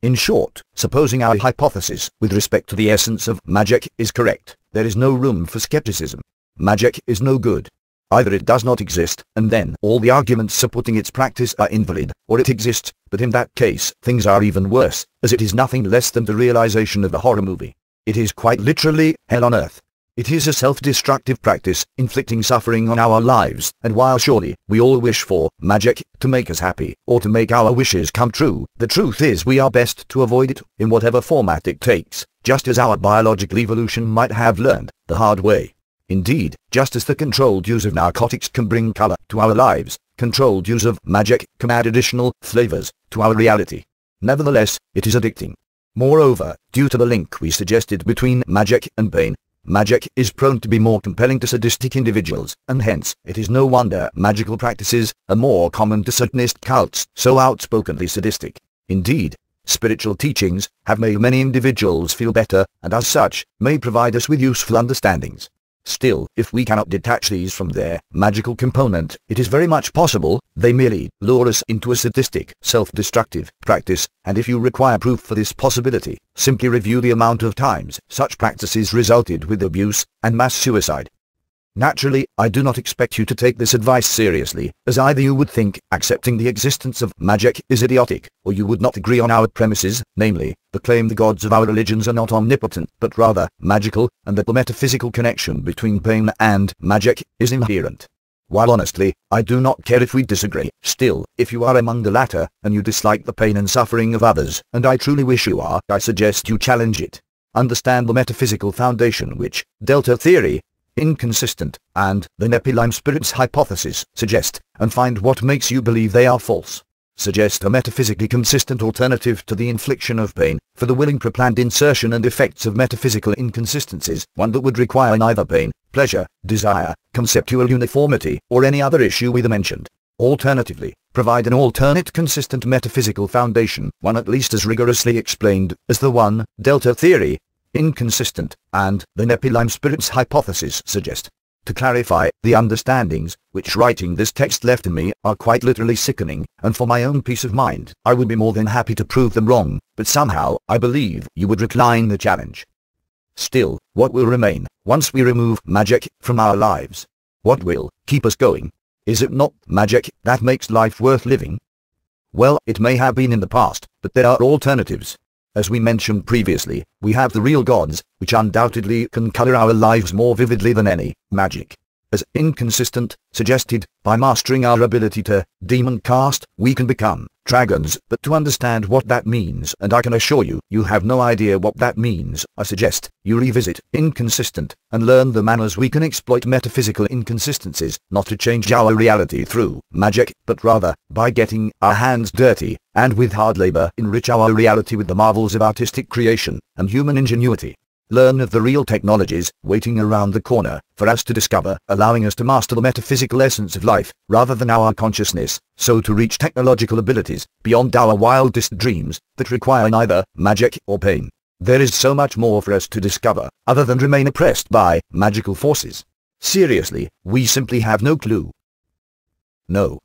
In short, supposing our hypothesis with respect to the essence of magic is correct, there is no room for skepticism. Magic is no good. Either it does not exist, and then all the arguments supporting its practice are invalid, or it exists, but in that case, things are even worse, as it is nothing less than the realization of the horror movie. It is quite literally hell on earth. It is a self-destructive practice, inflicting suffering on our lives, and while surely we all wish for magic to make us happy, or to make our wishes come true, the truth is we are best to avoid it, in whatever format it takes, just as our biological evolution might have learned the hard way. Indeed, just as the controlled use of narcotics can bring color to our lives, controlled use of magic can add additional flavors to our reality. Nevertheless, it is addicting. Moreover, due to the link we suggested between magic and pain, magic is prone to be more compelling to sadistic individuals, and hence, it is no wonder magical practices are more common to Satanist cults, so outspokenly sadistic. Indeed, spiritual teachings have made many individuals feel better, and as such, may provide us with useful understandings. Still, if we cannot detach these from their magical component, it is very much possible they merely lure us into a sadistic, self-destructive practice, and if you require proof for this possibility, simply review the amount of times such practices resulted with abuse and mass suicide. Naturally, I do not expect you to take this advice seriously, as either you would think accepting the existence of magic is idiotic, or you would not agree on our premises, namely, the claim the gods of our religions are not omnipotent, but rather magical, and that the metaphysical connection between pain and magic is inherent. While honestly, I do not care if we disagree. Still, if you are among the latter, and you dislike the pain and suffering of others, and I truly wish you are, I suggest you challenge it. Understand the metaphysical foundation which, delta theory, inconsistent, and the Nephilim spirits hypothesis suggest, and find what makes you believe they are false. Suggest a metaphysically consistent alternative to the infliction of pain, for the willing preplanned insertion and effects of metaphysical inconsistencies, one that would require neither pain, pleasure, desire, conceptual uniformity, or any other issue we mentioned. Alternatively, provide an alternate consistent metaphysical foundation, one at least as rigorously explained as the one, delta theory, inconsistent, and the Nephilim spirits hypothesis suggest. To clarify, the understandings, which writing this text left in me, are quite literally sickening, and for my own peace of mind, I would be more than happy to prove them wrong, but somehow, I believe you would decline the challenge. Still, what will remain, once we remove magic from our lives? What will keep us going? Is it not magic that makes life worth living? Well, it may have been in the past, but there are alternatives. As we mentioned previously, we have the real gods, which undoubtedly can color our lives more vividly than any magic. As inconsistent, suggested, by mastering our ability to demon cast, we can become dragons, but to understand what that means, and I can assure you, you have no idea what that means, I suggest you revisit inconsistent, and learn the manners we can exploit metaphysical inconsistencies, not to change our reality through magic, but rather, by getting our hands dirty, and with hard labor enrich our reality with the marvels of artistic creation, and human ingenuity. Learn of the real technologies waiting around the corner for us to discover, allowing us to master the metaphysical essence of life, rather than our consciousness, so to reach technological abilities beyond our wildest dreams that require neither magic or pain. There is so much more for us to discover, other than remain oppressed by magical forces. Seriously, we simply have no clue. No.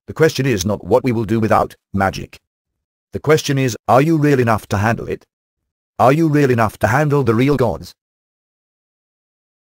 The question is not what we will do without magic. The question is, are you real enough to handle it? Are you real enough to handle the real gods?